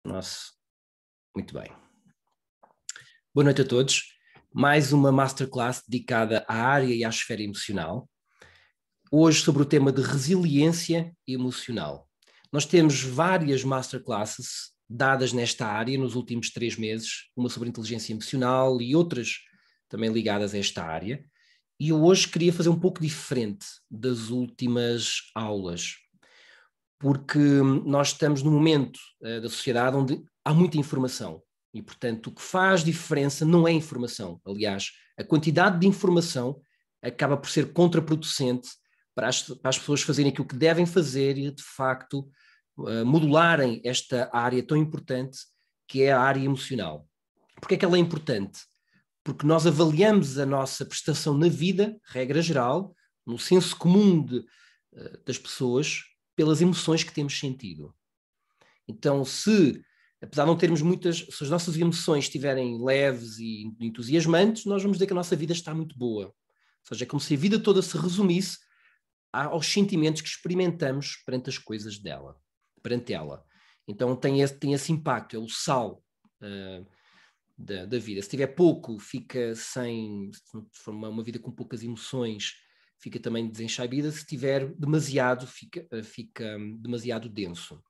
Nossa, muito bem. Boa noite a todos. Mais uma masterclass dedicada à área e à esfera emocional. Hoje sobre o tema de resiliência emocional. Nós temos várias masterclasses dadas nesta área nos últimos 3 meses, uma sobre inteligência emocional e outras também ligadas a esta área. E eu hoje queria fazer um pouco diferente das últimas aulas, porque nós estamos num momento da sociedade onde há muita informação e, portanto, o que faz diferença não é informação. Aliás, a quantidade de informação acaba por ser contraproducente para as pessoas fazerem aquilo que devem fazer e, de facto, modularem esta área tão importante que é a área emocional. Porque é que ela é importante? Porque nós avaliamos a nossa prestação na vida, regra geral, no senso comum das pessoas, pelas emoções que temos sentido. Então, apesar de não termos muitas, se as nossas emoções estiverem leves e entusiasmantes, nós vamos dizer que a nossa vida está muito boa. Ou seja, é como se a vida toda se resumisse aos sentimentos que experimentamos perante as coisas perante ela. Então tem esse impacto, é o sal da vida. Se tiver pouco, fica se for uma vida com poucas emoções, fica também desenchaibida. Se tiver demasiado, fica demasiado denso.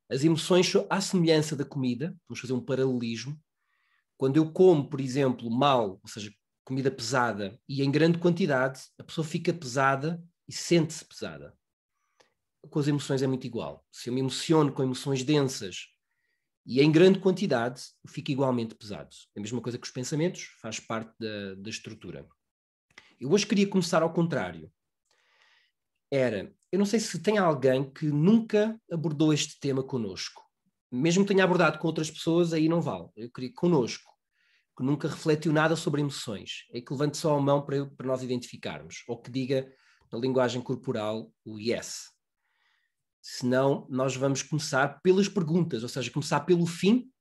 As emoções, à semelhança da comida, vamos fazer um paralelismo. Quando eu como, por exemplo, mal, ou seja, comida pesada, e em grande quantidade, a pessoa fica pesada e sente-se pesada. Com as emoções é muito igual. Se eu me emociono com emoções densas e em grande quantidade, eu fico igualmente pesado. É a mesma coisa que os pensamentos, faz parte da estrutura. Eu hoje queria começar ao contrário. Eu não sei se tem alguém que nunca abordou este tema connosco. Mesmo que tenha abordado com outras pessoas, aí não vale. Eu queria connosco, que nunca refletiu nada sobre emoções. É que levante só a mão para nós identificarmos, ou que diga na linguagem corporal o yes. Senão, nós vamos começar pelas perguntas, ou seja, começar pelo fim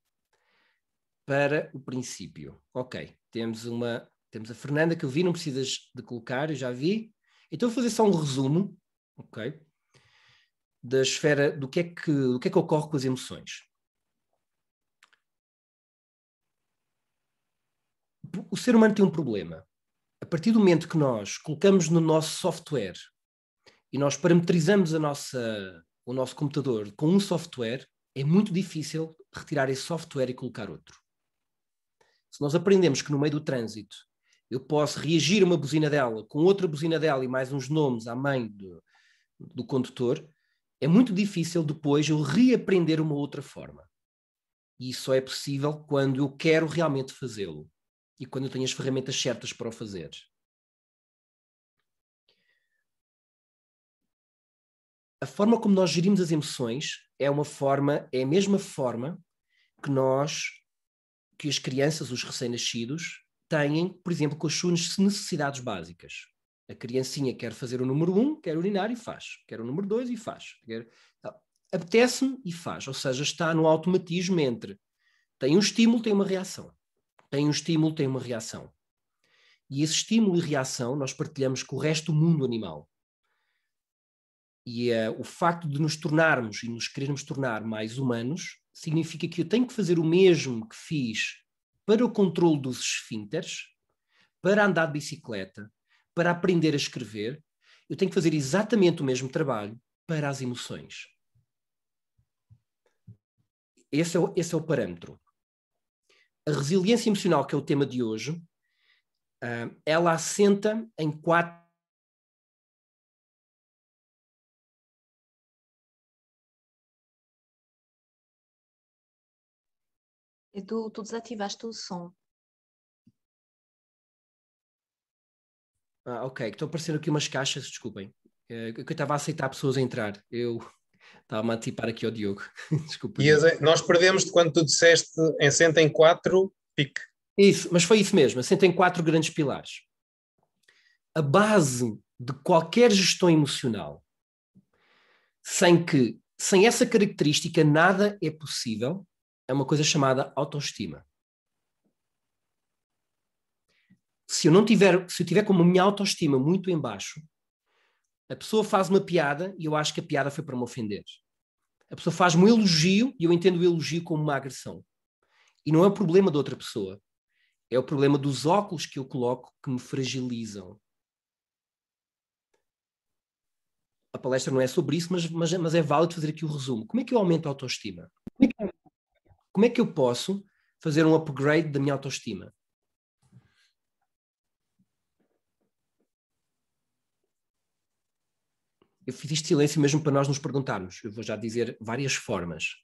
para o princípio. Ok, temos a Fernanda que eu vi, não precisas de colocar, eu já vi. Então vou fazer só um resumo, ok, da esfera do que é que ocorre com as emoções. O ser humano tem um problema. A partir do momento que nós colocamos no nosso software e nós parametrizamos o nosso computador com um software, é muito difícil retirar esse software e colocar outro. Se nós aprendemos que no meio do trânsito eu posso reagir a uma buzina dela com outra buzina dela e mais uns nomes à mãe do condutor, é muito difícil depois eu reaprender uma outra forma. E isso só é possível quando eu quero realmente fazê-lo e quando eu tenho as ferramentas certas para o fazer. A forma como nós gerimos as emoções é a mesma forma que as crianças, os recém-nascidos, têm, por exemplo, com as suas necessidades básicas. A criancinha quer fazer o número 1, quer urinar e faz. Quer o número 2 e faz. Apetece-me e faz. Ou seja, está no automatismo entre tem um estímulo, tem uma reação. Tem um estímulo, tem uma reação. E esse estímulo e reação nós partilhamos com o resto do mundo animal. E o facto de nos tornarmos e nos querermos tornar mais humanos significa que eu tenho que fazer o mesmo que fiz para o controle dos esfínteres, para andar de bicicleta, para aprender a escrever. Eu tenho que fazer exatamente o mesmo trabalho para as emoções. Esse é o parâmetro. A resiliência emocional, que é o tema de hoje, ela assenta em 4. Tu desativaste o som. Ok, estão aparecendo aqui umas caixas, desculpem. Eu estava a aceitar pessoas a entrar. Eu estava a antecipar aqui ao Diogo. Desculpa. Nós perdemos-te quando tu disseste assenta em 4, pique. Isso, mas foi isso mesmo. Assenta em 4 grandes pilares. A base de qualquer gestão emocional, sem essa característica, nada é possível, é uma coisa chamada autoestima. Se eu tiver como a minha autoestima muito em baixo, a pessoa faz uma piada e eu acho que a piada foi para me ofender. A pessoa faz-me um elogio e eu entendo o elogio como uma agressão. E não é o problema da outra pessoa. É o problema dos óculos que eu coloco que me fragilizam. A palestra não é sobre isso, mas é válido fazer aqui o resumo. Como é que eu aumento a autoestima? Como é que eu posso fazer um upgrade da minha autoestima? Eu fiz este silêncio mesmo para nós nos perguntarmos. Eu vou já dizer várias formas.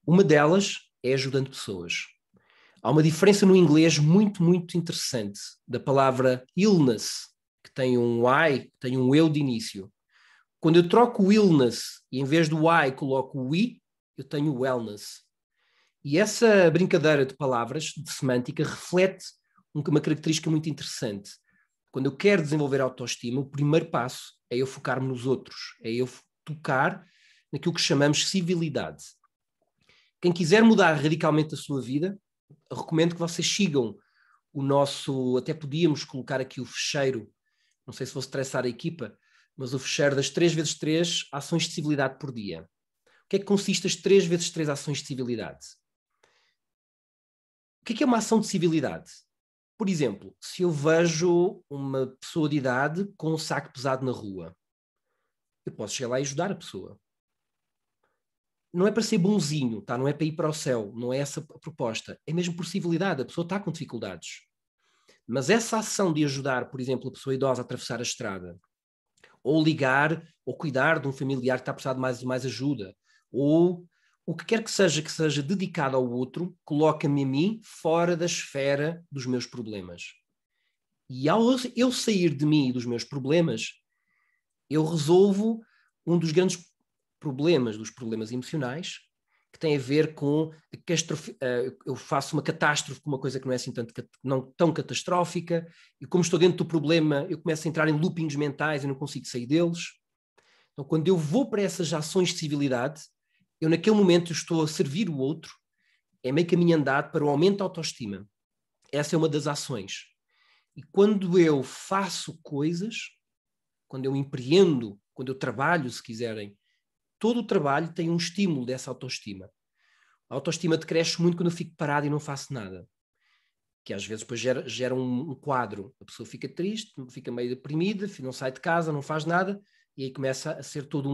Uma delas é ajudando pessoas. Há uma diferença no inglês muito, muito interessante da palavra illness, que tem um I, tem um eu de início. Quando eu troco o illness e em vez do I coloco o I, eu tenho o wellness. E essa brincadeira de palavras, de semântica, reflete uma característica muito interessante. Quando eu quero desenvolver autoestima, o primeiro passo é eu focar-me nos outros, é eu tocar naquilo que chamamos civilidade. Quem quiser mudar radicalmente a sua vida, eu recomendo que vocês sigam o nosso, até podíamos colocar aqui o fecheiro, não sei se vou estressar a equipa, mas o fecheiro das 3x3 ações de civilidade por dia. O que é que consiste as 3x3 ações de civilidade? O que é uma ação de civilidade? Por exemplo, se eu vejo uma pessoa de idade com um saco pesado na rua, eu posso chegar lá e ajudar a pessoa. Não é para ser bonzinho, tá? Não é para ir para o céu, não é essa a proposta. É mesmo por civilidade, a pessoa está com dificuldades. Mas essa ação de ajudar, por exemplo, a pessoa idosa a atravessar a estrada, ou ligar, ou cuidar de um familiar que está a precisar de mais ajuda, ou o que quer que seja dedicado ao outro, coloca-me a mim fora da esfera dos meus problemas. E ao eu sair de mim e dos meus problemas, eu resolvo um dos grandes problemas, dos problemas emocionais, que tem a ver com eu faço uma catástrofe com uma coisa que não é assim não tão catastrófica, e como estou dentro do problema, eu começo a entrar em loopings mentais e não consigo sair deles. Então, quando eu vou para essas ações de civilidade, eu naquele momento estou a servir o outro, é meio caminho andado para o aumento da autoestima. Essa é uma das ações. E quando eu faço coisas, quando eu empreendo, quando eu trabalho, se quiserem, todo o trabalho tem um estímulo dessa autoestima. A autoestima decresce muito quando eu fico parado e não faço nada. Que às vezes depois gera um quadro. A pessoa fica triste, fica meio deprimida, não sai de casa, não faz nada, e aí começa a ser toda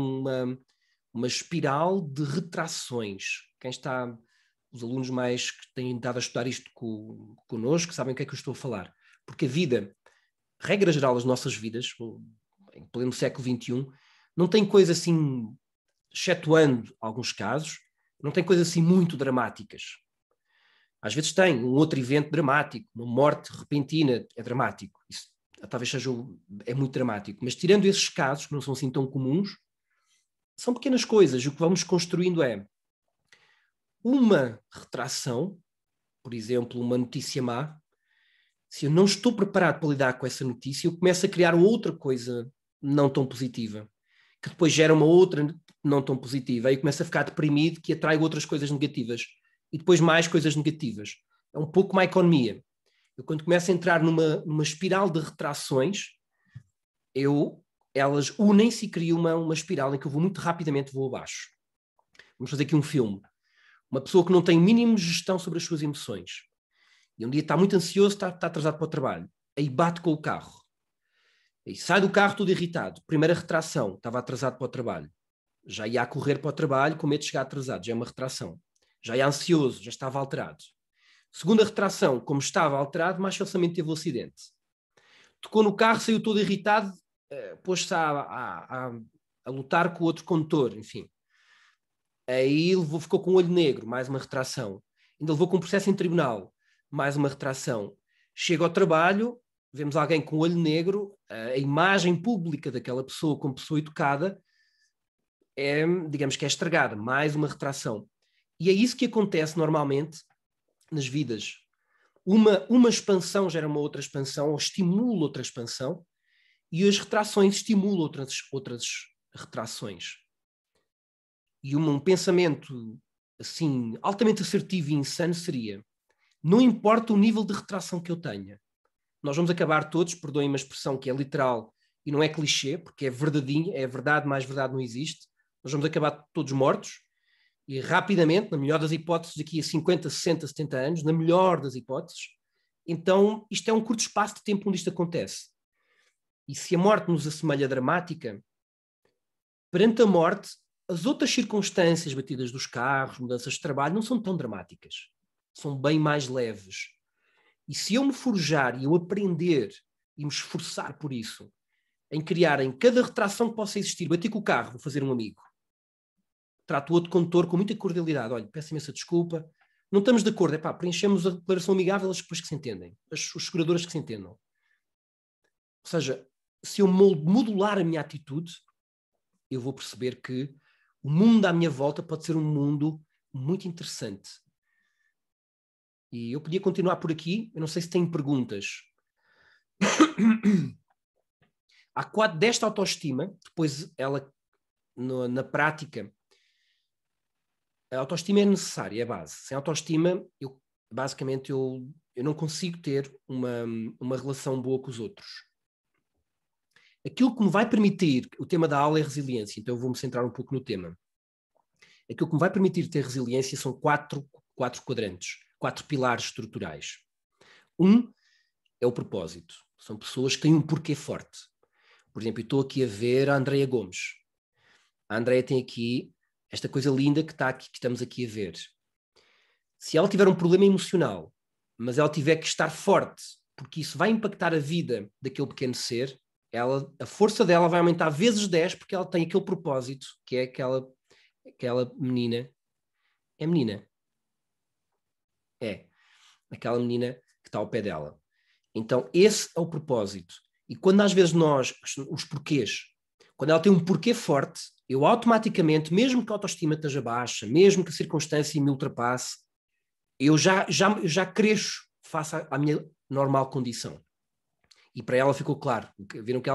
uma espiral de retrações. Quem está, os alunos mais que têm estado a estudar isto connosco, sabem o que é que eu estou a falar. Porque a vida, regra geral das nossas vidas, em pleno século XXI, não tem coisa assim, excetuando alguns casos, não tem coisas assim muito dramáticas. Às vezes tem um outro evento dramático, uma morte repentina é dramático. Isso talvez é muito dramático. Mas tirando esses casos, que não são assim tão comuns, são pequenas coisas. O que vamos construindo é uma retração, por exemplo, uma notícia má. Se eu não estou preparado para lidar com essa notícia, eu começo a criar outra coisa não tão positiva, que depois gera uma outra não tão positiva. Aí começo a ficar deprimido, que atrai outras coisas negativas. E depois mais coisas negativas. É um pouco uma economia. Eu quando começo a entrar numa espiral de retrações, elas unem-se e criam uma espiral em que eu vou muito rapidamente vou abaixo. Vamos fazer aqui um filme. Uma pessoa que não tem mínimo gestão sobre as suas emoções. E um dia está muito ansioso, está atrasado para o trabalho. Aí bate com o carro. Aí sai do carro todo irritado. Primeira retração, estava atrasado para o trabalho. Já ia a correr para o trabalho com medo de chegar atrasado. Já é uma retração. Já é ansioso, já estava alterado. Segunda retração, como estava alterado, mais facilmente teve o acidente. Tocou no carro, saiu todo irritado, pôs-se a lutar com o outro condutor, enfim. Aí ficou com o olho negro, mais uma retração. Ainda levou com um processo em tribunal, mais uma retração. Chega ao trabalho, vemos alguém com o olho negro, a imagem pública daquela pessoa como pessoa educada digamos que é estragada, mais uma retração. E é isso que acontece normalmente nas vidas. Uma expansão gera uma outra expansão, ou estimula outra expansão, e as retrações estimulam outras retrações. E um pensamento assim altamente assertivo e insano seria: não importa o nível de retração que eu tenha, nós vamos acabar todos, perdoem uma expressão que é literal e não é clichê, porque é verdadeinha, é verdade, mais verdade não existe, nós vamos acabar todos mortos e rapidamente, na melhor das hipóteses, daqui a 50, 60, 70 anos, na melhor das hipóteses. Então, isto é um curto espaço de tempo onde isto acontece. E se a morte nos assemelha dramática, perante a morte, as outras circunstâncias, batidas dos carros, mudanças de trabalho, não são tão dramáticas. São bem mais leves. E se eu me forjar e eu aprender e me esforçar por isso, em criar em cada retração que possa existir, bati com o carro, vou fazer um amigo. Trato o outro condutor com muita cordialidade. Olha, peço imensa desculpa. Não estamos de acordo. Preenchemos a declaração amigável, elas depois que se entendem. Os seguradoras que se entendam. Ou seja, se eu modular a minha atitude, eu vou perceber que o mundo à minha volta pode ser um mundo muito interessante. E eu podia continuar por aqui. Eu não sei se têm perguntas. Há quadro desta autoestima, depois ela, na prática, a autoestima é necessária, é a base. Sem autoestima, eu não consigo ter uma relação boa com os outros. Aquilo que me vai permitir, o tema da aula é resiliência, então eu vou-me centrar um pouco no tema. Aquilo que me vai permitir ter resiliência são quatro quadrantes, 4 pilares estruturais. Um é o propósito. São pessoas que têm um porquê forte. Por exemplo, eu estou aqui a ver a Andreia Gomes. A Andreia tem aqui esta coisa linda que estamos aqui a ver. Se ela tiver um problema emocional, mas ela tiver que estar forte, porque isso vai impactar a vida daquele pequeno ser, a força dela vai aumentar vezes 10, porque ela tem aquele propósito, que é aquela menina. É menina. É. Aquela menina que está ao pé dela. Então, esse é o propósito. E quando às vezes os porquês, quando ela tem um porquê forte, eu automaticamente, mesmo que a autoestima esteja baixa, mesmo que a circunstância me ultrapasse, eu já cresço face à minha normal condição. E para ela ficou claro. Viram que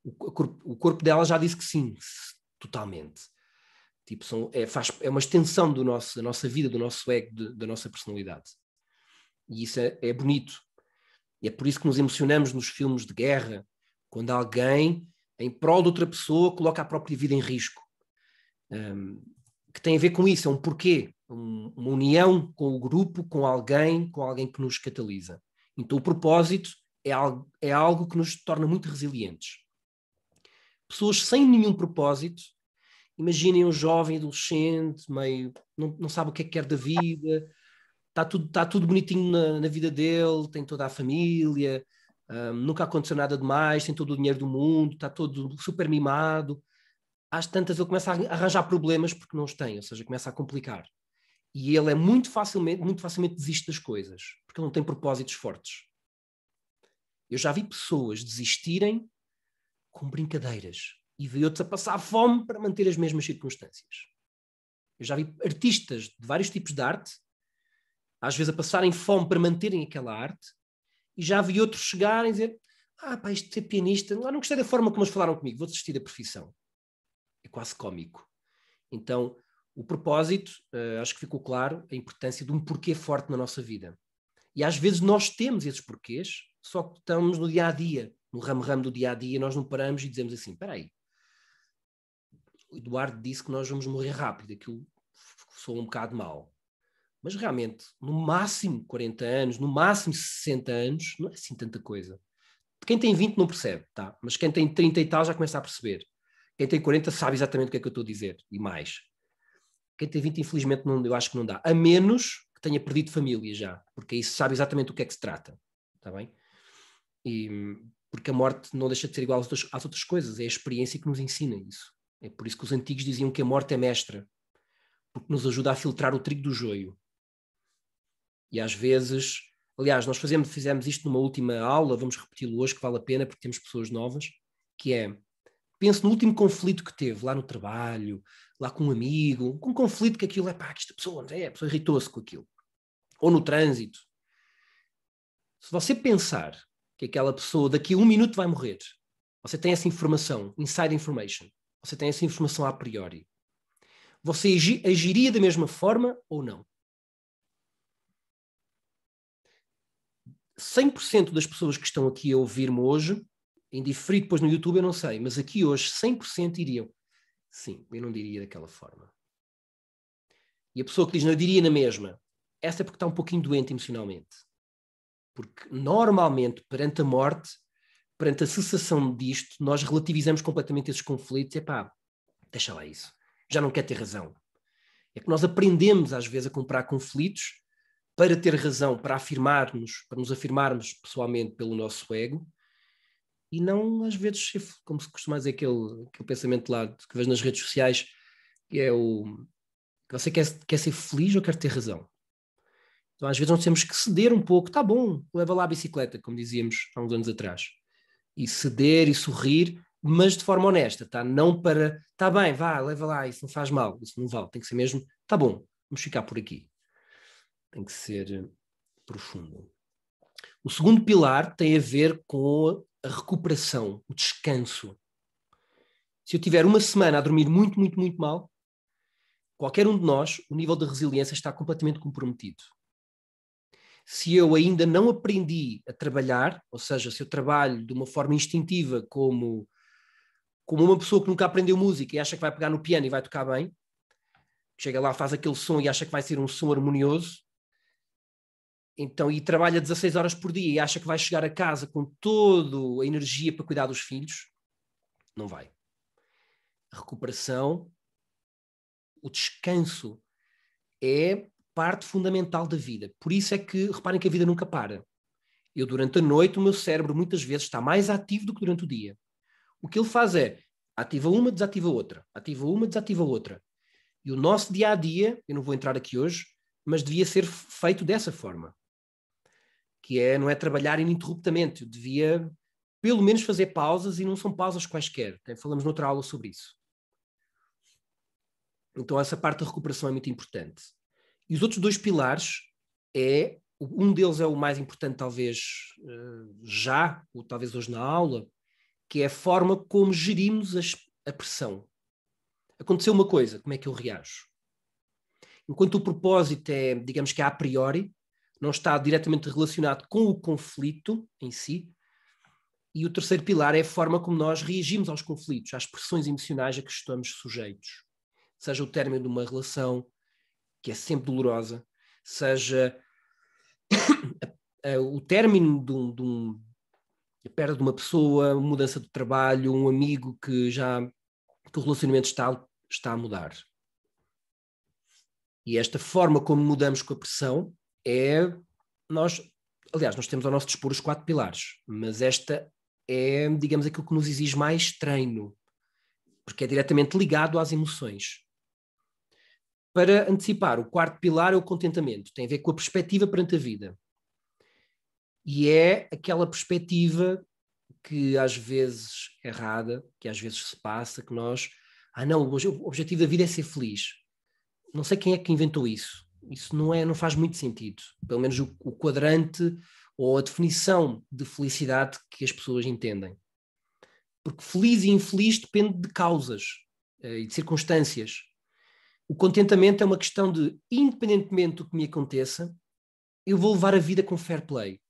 o corpo dela já disse que sim, totalmente. Tipo, é uma extensão da nossa vida, do nosso ego, da nossa personalidade. E isso é bonito. E é por isso que nos emocionamos nos filmes de guerra, quando alguém, em prol de outra pessoa, coloca a própria vida em risco. Que tem a ver com isso, é um porquê, uma união com o grupo, com alguém que nos catalisa. Então o propósito é algo que nos torna muito resilientes. Pessoas sem nenhum propósito, imaginem um jovem adolescente, meio não sabe o que é que quer da vida, está tudo bonitinho na vida dele, tem toda a família, nunca aconteceu nada demais, tem todo o dinheiro do mundo, está todo super mimado. Às tantas ele começa a arranjar problemas porque não os tem, ou seja, começa a complicar. E ele muito facilmente desiste das coisas, porque ele não tem propósitos fortes. Eu já vi pessoas desistirem com brincadeiras e vi outros a passar fome para manter as mesmas circunstâncias. Eu já vi artistas de vários tipos de arte, às vezes a passarem fome para manterem aquela arte, e já vi outros chegarem e dizer: isto de ser pianista, não gostei da forma como eles falaram comigo, vou desistir da profissão. É quase cómico. Então, o propósito, acho que ficou claro a importância de um porquê forte na nossa vida. E às vezes nós temos esses porquês, só que estamos no dia-a-dia, no ramo-ramo do dia-a-dia, nós não paramos e dizemos assim: espera aí, o Eduardo disse que nós vamos morrer rápido, aquilo soa um bocado mal. Mas realmente, no máximo 40 anos, no máximo 60 anos, não é assim tanta coisa. Quem tem 20 não percebe, tá? Mas quem tem 30 e tal já começa a perceber. Quem tem 40 sabe exatamente o que é que eu estou a dizer, e mais. Quem tem 20, infelizmente, eu acho que não dá. A menos que tenha perdido família já, porque aí sabe exatamente o que é que se trata. Está bem? Porque a morte não deixa de ser igual às outras coisas. É a experiência que nos ensina isso. É por isso que os antigos diziam que a morte é mestra, porque nos ajuda a filtrar o trigo do joio. E às vezes, aliás, nós fizemos isto numa última aula, vamos repeti-lo hoje, que vale a pena, porque temos pessoas novas, que é: pense no último conflito que teve lá no trabalho, lá com um amigo, com um conflito que aquilo que esta pessoa, a pessoa irritou-se com aquilo. Ou no trânsito. Se você pensar que aquela pessoa daqui a 1 minuto vai morrer, você tem essa informação, inside information, você tem essa informação a priori, você agiria da mesma forma ou não? 100% das pessoas que estão aqui a ouvir-me hoje, em diferido depois no YouTube eu não sei, mas aqui hoje 100% iriam. Sim, eu não diria daquela forma. E a pessoa que diz, não, eu diria na mesma, essa é porque está um pouquinho doente emocionalmente. Porque normalmente, perante a morte, perante a cessação disto, nós relativizamos completamente esses conflitos. Epá, deixa lá isso. Já não quer ter razão. É que nós aprendemos, às vezes, a comprar conflitos para ter razão, para afirmarmos, para nos afirmarmos pessoalmente pelo nosso ego, e não, às vezes, como se costuma dizer, aquele pensamento lá que vejo nas redes sociais, que é o que você quer ser feliz ou quer ter razão? Então, às vezes, nós temos que ceder um pouco. Tá bom, leva lá a bicicleta, como dizíamos há uns anos atrás. E ceder e sorrir, mas de forma honesta, tá? Não para, tá bem, vá, leva lá, isso não faz mal, isso não vale. Tem que ser mesmo, tá bom, vamos ficar por aqui. Tem que ser profundo. O segundo pilar tem a ver com a recuperação, o descanso. Se eu tiver uma semana a dormir muito, muito, muito mal, qualquer um de nós, o nível de resiliência está completamente comprometido. Se eu ainda não aprendi a trabalhar, ou seja, se eu trabalho de uma forma instintiva como uma pessoa que nunca aprendeu música e acha que vai pegar no piano e vai tocar bem, chega lá, faz aquele som e acha que vai ser um som harmonioso, então, e trabalha 16 horas por dia e acha que vai chegar a casa com toda a energia para cuidar dos filhos, não vai. A recuperação, o descanso é parte fundamental da vida. Por isso é que, reparem que a vida nunca para. Eu, durante a noite, o meu cérebro muitas vezes está mais ativo do que durante o dia. O que ele faz é, ativa uma, desativa outra. Ativa uma, desativa outra. E o nosso dia-a-dia, eu não vou entrar aqui hoje, mas devia ser feito dessa forma. Que é, não é trabalhar ininterruptamente. Eu devia, pelo menos, fazer pausas, e não são pausas quaisquer. Falamos noutra aula sobre isso. Então, essa parte da recuperação é muito importante. E os outros dois pilares, um deles é o mais importante, talvez já, ou talvez hoje na aula, que é a forma como gerimos a pressão. Aconteceu uma coisa, como é que eu reajo? Enquanto o propósito é, digamos que é a priori, não está diretamente relacionado com o conflito em si, e o terceiro pilar é a forma como nós reagimos aos conflitos, às pressões emocionais a que estamos sujeitos. Seja o término de uma relação, que é sempre dolorosa, seja o término a perda de uma pessoa, mudança de trabalho, um amigo que o relacionamento está a mudar. E esta forma como mudamos com a pressão nós temos ao nosso dispor os 4 pilares, mas esta é, digamos, aquilo que nos exige mais treino, porque é diretamente ligado às emoções. Para antecipar, o 4º pilar é o contentamento, tem a ver com a perspectiva perante a vida. E é aquela perspectiva que às vezes é errada, que às vezes se passa, que nós, não, o objetivo da vida é ser feliz. Não sei quem é que inventou isso. Isso não faz muito sentido. Pelo menos o quadrante ou a definição de felicidade que as pessoas entendem. Porque feliz e infeliz depende de causas e de circunstâncias. O contentamento é uma questão de, independentemente do que me aconteça, eu vou levar a vida com fair play.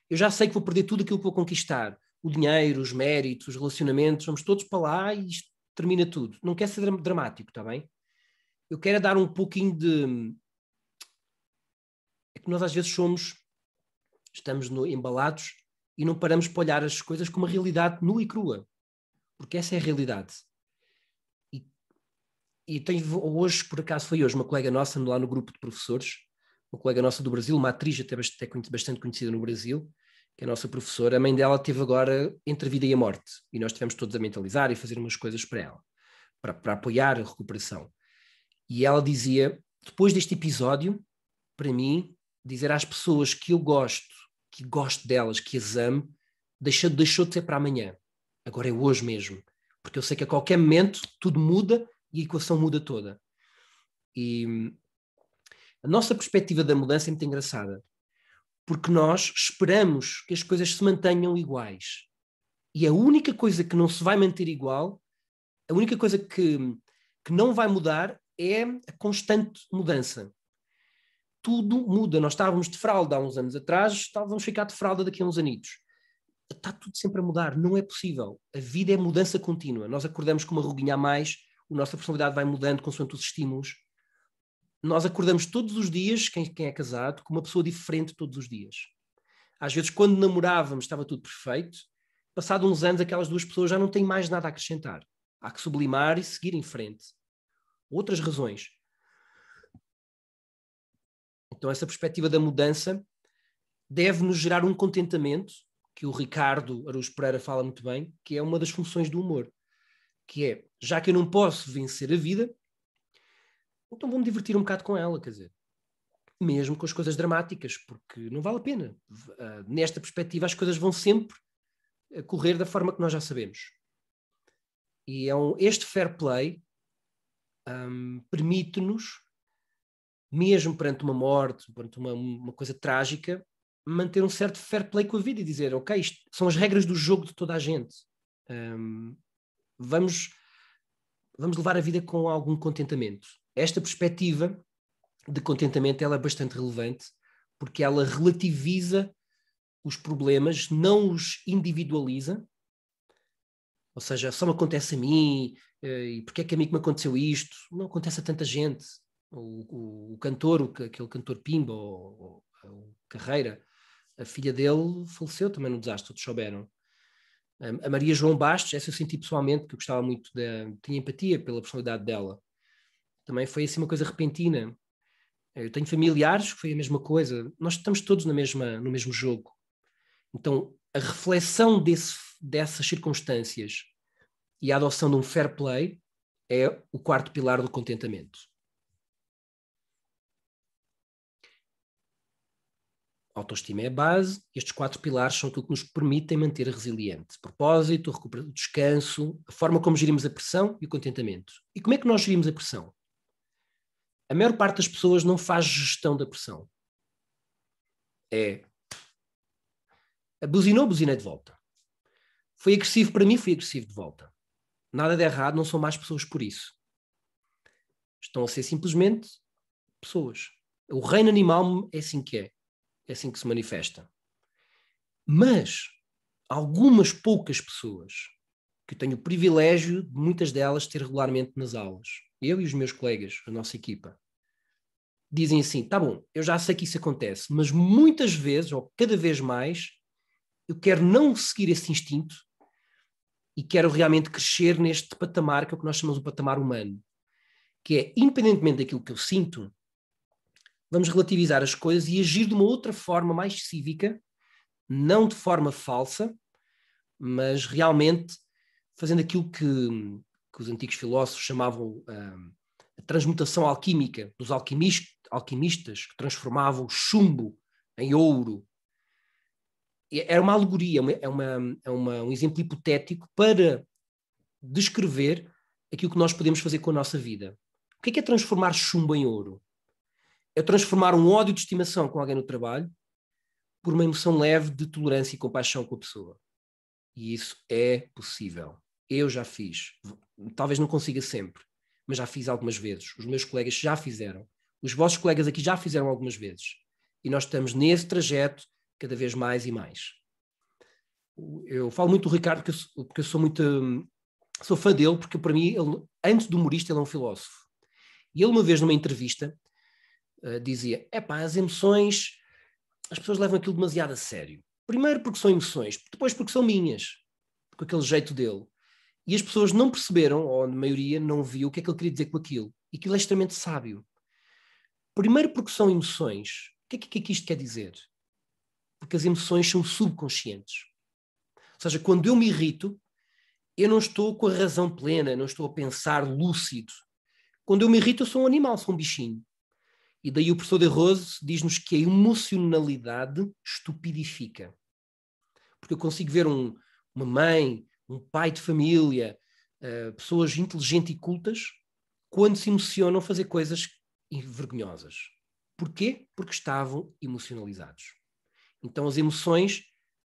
Eu já sei que vou perder tudo aquilo que vou conquistar. O dinheiro, os méritos, os relacionamentos, vamos todos para lá e isto termina tudo. Não quer ser dramático, está bem? Eu quero dar um pouquinho de... É que nós às vezes estamos embalados e não paramos para olhar as coisas com uma realidade nua e crua. Porque essa é a realidade. E hoje, por acaso foi hoje, uma colega nossa lá no grupo de professores, uma colega nossa do Brasil, uma atriz até bastante conhecida no Brasil, que é a nossa professora, a mãe dela teve agora entre a vida e a morte. E nós estivemos todos a mentalizar e fazer umas coisas para ela, para apoiar a recuperação. E ela dizia, depois deste episódio, para mim, dizer às pessoas que eu gosto delas, que as amo, deixou de ser para amanhã. Agora é hoje mesmo. Porque eu sei que a qualquer momento tudo muda e a equação muda toda. E a nossa perspectiva da mudança é muito engraçada. Porque nós esperamos que as coisas se mantenham iguais. E a única coisa que não se vai manter igual, a única coisa que não vai mudar é a constante mudança. Tudo muda. Nós estávamos de fralda há uns anos atrás, vamos ficar de fralda daqui a uns anitos. Está tudo sempre a mudar. Não é possível. A vida é mudança contínua. Nós acordamos com uma ruguinha a mais, a nossa personalidade vai mudando consoante os estímulos. Nós acordamos todos os dias, quem é casado, com uma pessoa diferente todos os dias. Às vezes, quando namorávamos, estava tudo perfeito. Passados uns anos, aquelas duas pessoas já não têm mais nada a acrescentar. Há que sublimar e seguir em frente. Outras razões. Então, essa perspectiva da mudança deve-nos gerar um contentamento, que o Ricardo Araújo Pereira fala muito bem, que é uma das funções do humor. Que é, já que eu não posso vencer a vida, então vou-me divertir um bocado com ela, quer dizer. Mesmo com as coisas dramáticas, porque não vale a pena. Nesta perspectiva, as coisas vão sempre correr da forma que nós já sabemos. E este fair play permite-nos, mesmo perante uma morte, perante uma coisa trágica, manter um certo fair play com a vida e dizer, ok, isto são as regras do jogo de toda a gente. Vamos levar a vida com algum contentamento. Esta perspectiva de contentamento ela é bastante relevante porque ela relativiza os problemas, não os individualiza, ou seja, só me acontece a mim, e porque é que a mim que me aconteceu isto? Não acontece a tanta gente. O cantor, aquele cantor Pimba, ou Carreira, a filha dele faleceu também no desastre, todos souberam. A Maria João Bastos, essa eu senti pessoalmente, que eu gostava muito, tinha empatia pela personalidade dela. Também foi assim uma coisa repentina. Eu tenho familiares que foi a mesma coisa. Nós estamos todos no mesmo jogo. Então, a reflexão dessas circunstâncias e a adoção de um fair play é o quarto pilar do contentamento. A autoestima é a base. Estes 4 pilares são aquilo que nos permitem manter resiliente. Propósito, o descanso, a forma como gerimos a pressão e o contentamento. E como é que nós gerimos a pressão? A maior parte das pessoas não faz gestão da pressão. Buzinei de volta. Foi agressivo para mim, fui agressivo de volta. Nada de errado, não são más pessoas por isso. Estão a ser simplesmente pessoas. O reino animal é assim que é. É assim que se manifesta. Mas algumas poucas pessoas, que eu tenho o privilégio de muitas delas ter regularmente nas aulas, eu e os meus colegas, a nossa equipa, dizem assim, tá bom, eu já sei que isso acontece, mas muitas vezes, ou cada vez mais, eu quero não seguir esse instinto e quero realmente crescer neste patamar, que é o que nós chamamos de patamar humano, que é, independentemente daquilo que eu sinto, vamos relativizar as coisas e agir de uma outra forma mais cívica, não de forma falsa, mas realmente fazendo aquilo que os antigos filósofos chamavam a transmutação alquímica dos alquimistas que transformavam o chumbo em ouro. Era uma alegoria, um exemplo hipotético para descrever aquilo que nós podemos fazer com a nossa vida. O que é transformar chumbo em ouro? É transformar um ódio de estimação com alguém no trabalho por uma emoção leve de tolerância e compaixão com a pessoa. E isso é possível. Eu já fiz. Talvez não consiga sempre, mas já fiz algumas vezes. Os meus colegas já fizeram. Os vossos colegas aqui já fizeram algumas vezes. E nós estamos nesse trajeto cada vez mais e mais. Eu falo muito do Ricardo porque eu sou fã dele, porque para mim, ele, antes de humorista, ele é um filósofo. E ele uma vez numa entrevista dizia, as emoções, as pessoas levam aquilo demasiado a sério. Primeiro porque são emoções, depois porque são minhas, com aquele jeito dele. E as pessoas não perceberam, ou a maioria não viu o que é que ele queria dizer com aquilo. E aquilo é extremamente sábio. Primeiro porque são emoções. O que é que isto quer dizer? Porque as emoções são subconscientes. Ou seja, quando eu me irrito, eu não estou com a razão plena, não estou a pensar lúcido. Quando eu me irrito, eu sou um animal, sou um bichinho. E daí o professor de Rose diz-nos que a emocionalidade estupidifica. Porque eu consigo ver uma mãe, um pai de família, pessoas inteligentes e cultas, quando se emocionam fazer coisas vergonhosas. Porquê? Porque estavam emocionalizados. Então as emoções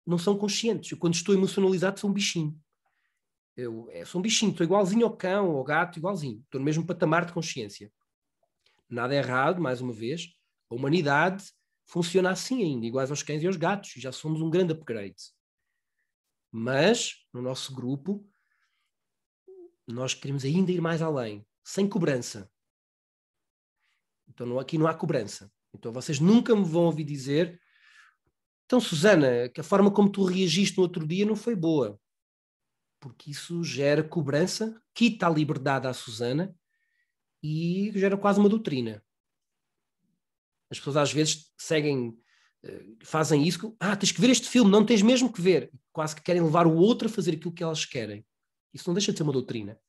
não são conscientes. Eu, quando estou emocionalizado, sou um bichinho. Eu sou um bichinho, estou igualzinho ao cão, ao gato, igualzinho. Estou no mesmo patamar de consciência. Nada é errado, mais uma vez. A humanidade funciona assim ainda, iguais aos cães e aos gatos. Já somos um grande upgrade. Mas, no nosso grupo, nós queremos ainda ir mais além, sem cobrança. Então aqui não há cobrança. Então vocês nunca me vão ouvir dizer: então, Susana, que a forma como tu reagiste no outro dia não foi boa. Porque isso gera cobrança, quita a liberdade à Susana e gera quase uma doutrina. As pessoas às vezes seguem, fazem isso: tens que ver este filme, não tens mesmo que ver. Quase que querem levar o outro a fazer aquilo que elas querem. Isso não deixa de ser uma doutrina.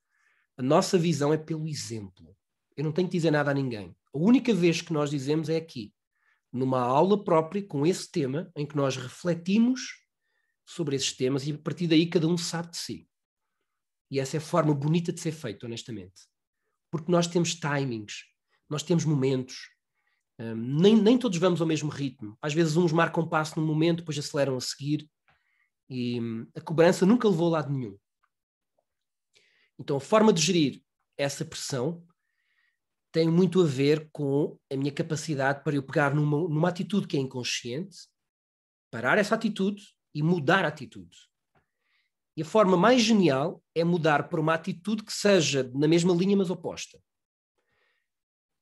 A nossa visão é pelo exemplo. Eu não tenho que dizer nada a ninguém. A única vez que nós dizemos é aqui, numa aula própria, com esse tema, em que nós refletimos sobre esses temas e a partir daí cada um sabe de si. E essa é a forma bonita de ser feito, honestamente. Porque nós temos timings, nós temos momentos, nem todos vamos ao mesmo ritmo. Às vezes uns marcam passo num momento, depois aceleram a seguir, e a cobrança nunca levou a lado nenhum. Então a forma de gerir essa pressão tem muito a ver com a minha capacidade para eu pegar numa atitude que é inconsciente, parar essa atitude e mudar a atitude. E a forma mais genial é mudar para uma atitude que seja na mesma linha, mas oposta.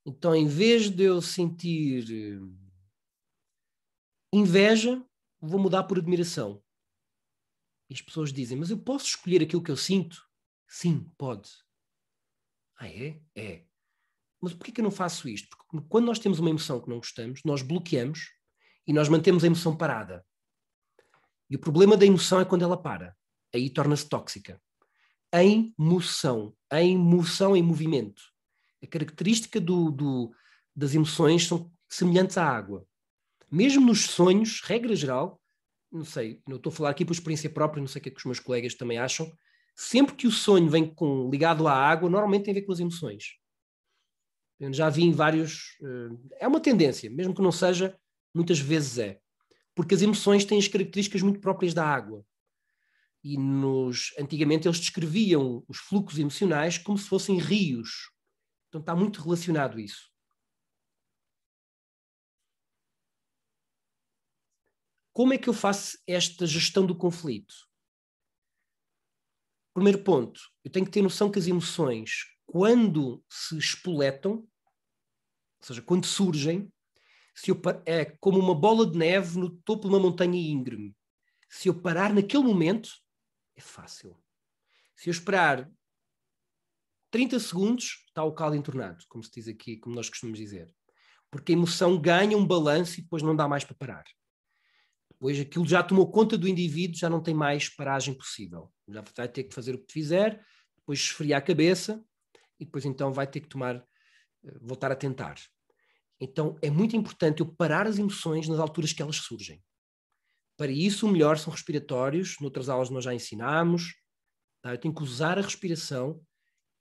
Então, em vez de eu sentir inveja, vou mudar por admiração. E as pessoas dizem: mas eu posso escolher aquilo que eu sinto? Sim, pode. É? É. Mas por que eu não faço isto? Porque quando nós temos uma emoção que não gostamos, nós bloqueamos e nós mantemos a emoção parada. E o problema da emoção é quando ela para. Aí torna-se tóxica. Em moção, em movimento. A característica das emoções são semelhantes à água. Mesmo nos sonhos, regra geral, não sei, não estou a falar aqui por experiência própria, não sei o que é que os meus colegas também acham, sempre que o sonho vem ligado à água, normalmente tem a ver com as emoções. Eu já vi em vários... é uma tendência, mesmo que não seja, muitas vezes é. Porque as emoções têm as características muito próprias da água. E antigamente eles descreviam os fluxos emocionais como se fossem rios. Então está muito relacionado isso. Como é que eu faço esta gestão do conflito? Primeiro ponto, eu tenho que ter noção que as emoções, quando se espoletam, ou seja, quando surgem, é como uma bola de neve no topo de uma montanha íngreme. Se eu parar naquele momento, é fácil. Se eu esperar 30 segundos, está o caldo entornado, como se diz aqui, como nós costumamos dizer. Porque a emoção ganha um balanço e depois não dá mais para parar. Depois aquilo já tomou conta do indivíduo, já não tem mais paragem possível. Já vai ter que fazer o que fizer, depois esfriar a cabeça e depois então vai ter que voltar a tentar. Então é muito importante eu parar as emoções nas alturas que elas surgem. Para isso o melhor são respiratórios, noutras aulas nós já ensinámos. Tá? Eu tenho que usar a respiração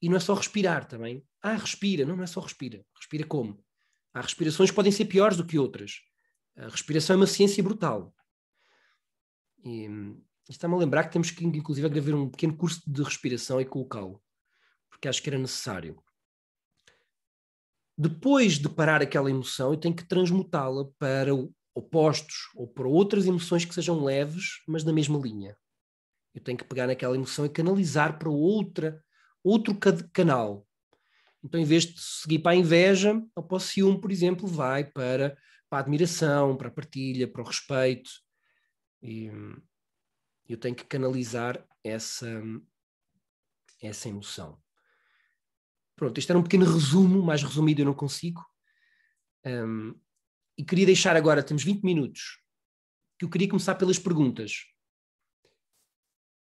e não é só respirar também. Respira, não é só respira. Respira como? Há respirações que podem ser piores do que outras. A respiração é uma ciência brutal. E está-me a lembrar que temos que, inclusive, gravar um pequeno curso de respiração e colocá-lo, porque acho que era necessário. Depois de parar aquela emoção, eu tenho que transmutá-la para opostos ou para outras emoções que sejam leves, mas na mesma linha. Eu tenho que pegar naquela emoção e canalizar para outro canal. Então, em vez de seguir para a inveja, para o ciúme, por exemplo, vai para a admiração, para a partilha, para o respeito. E eu tenho que canalizar essa emoção. Pronto, este era um pequeno resumo, mais resumido eu não consigo. E queria deixar agora, temos 20 minutos, que eu queria começar pelas perguntas.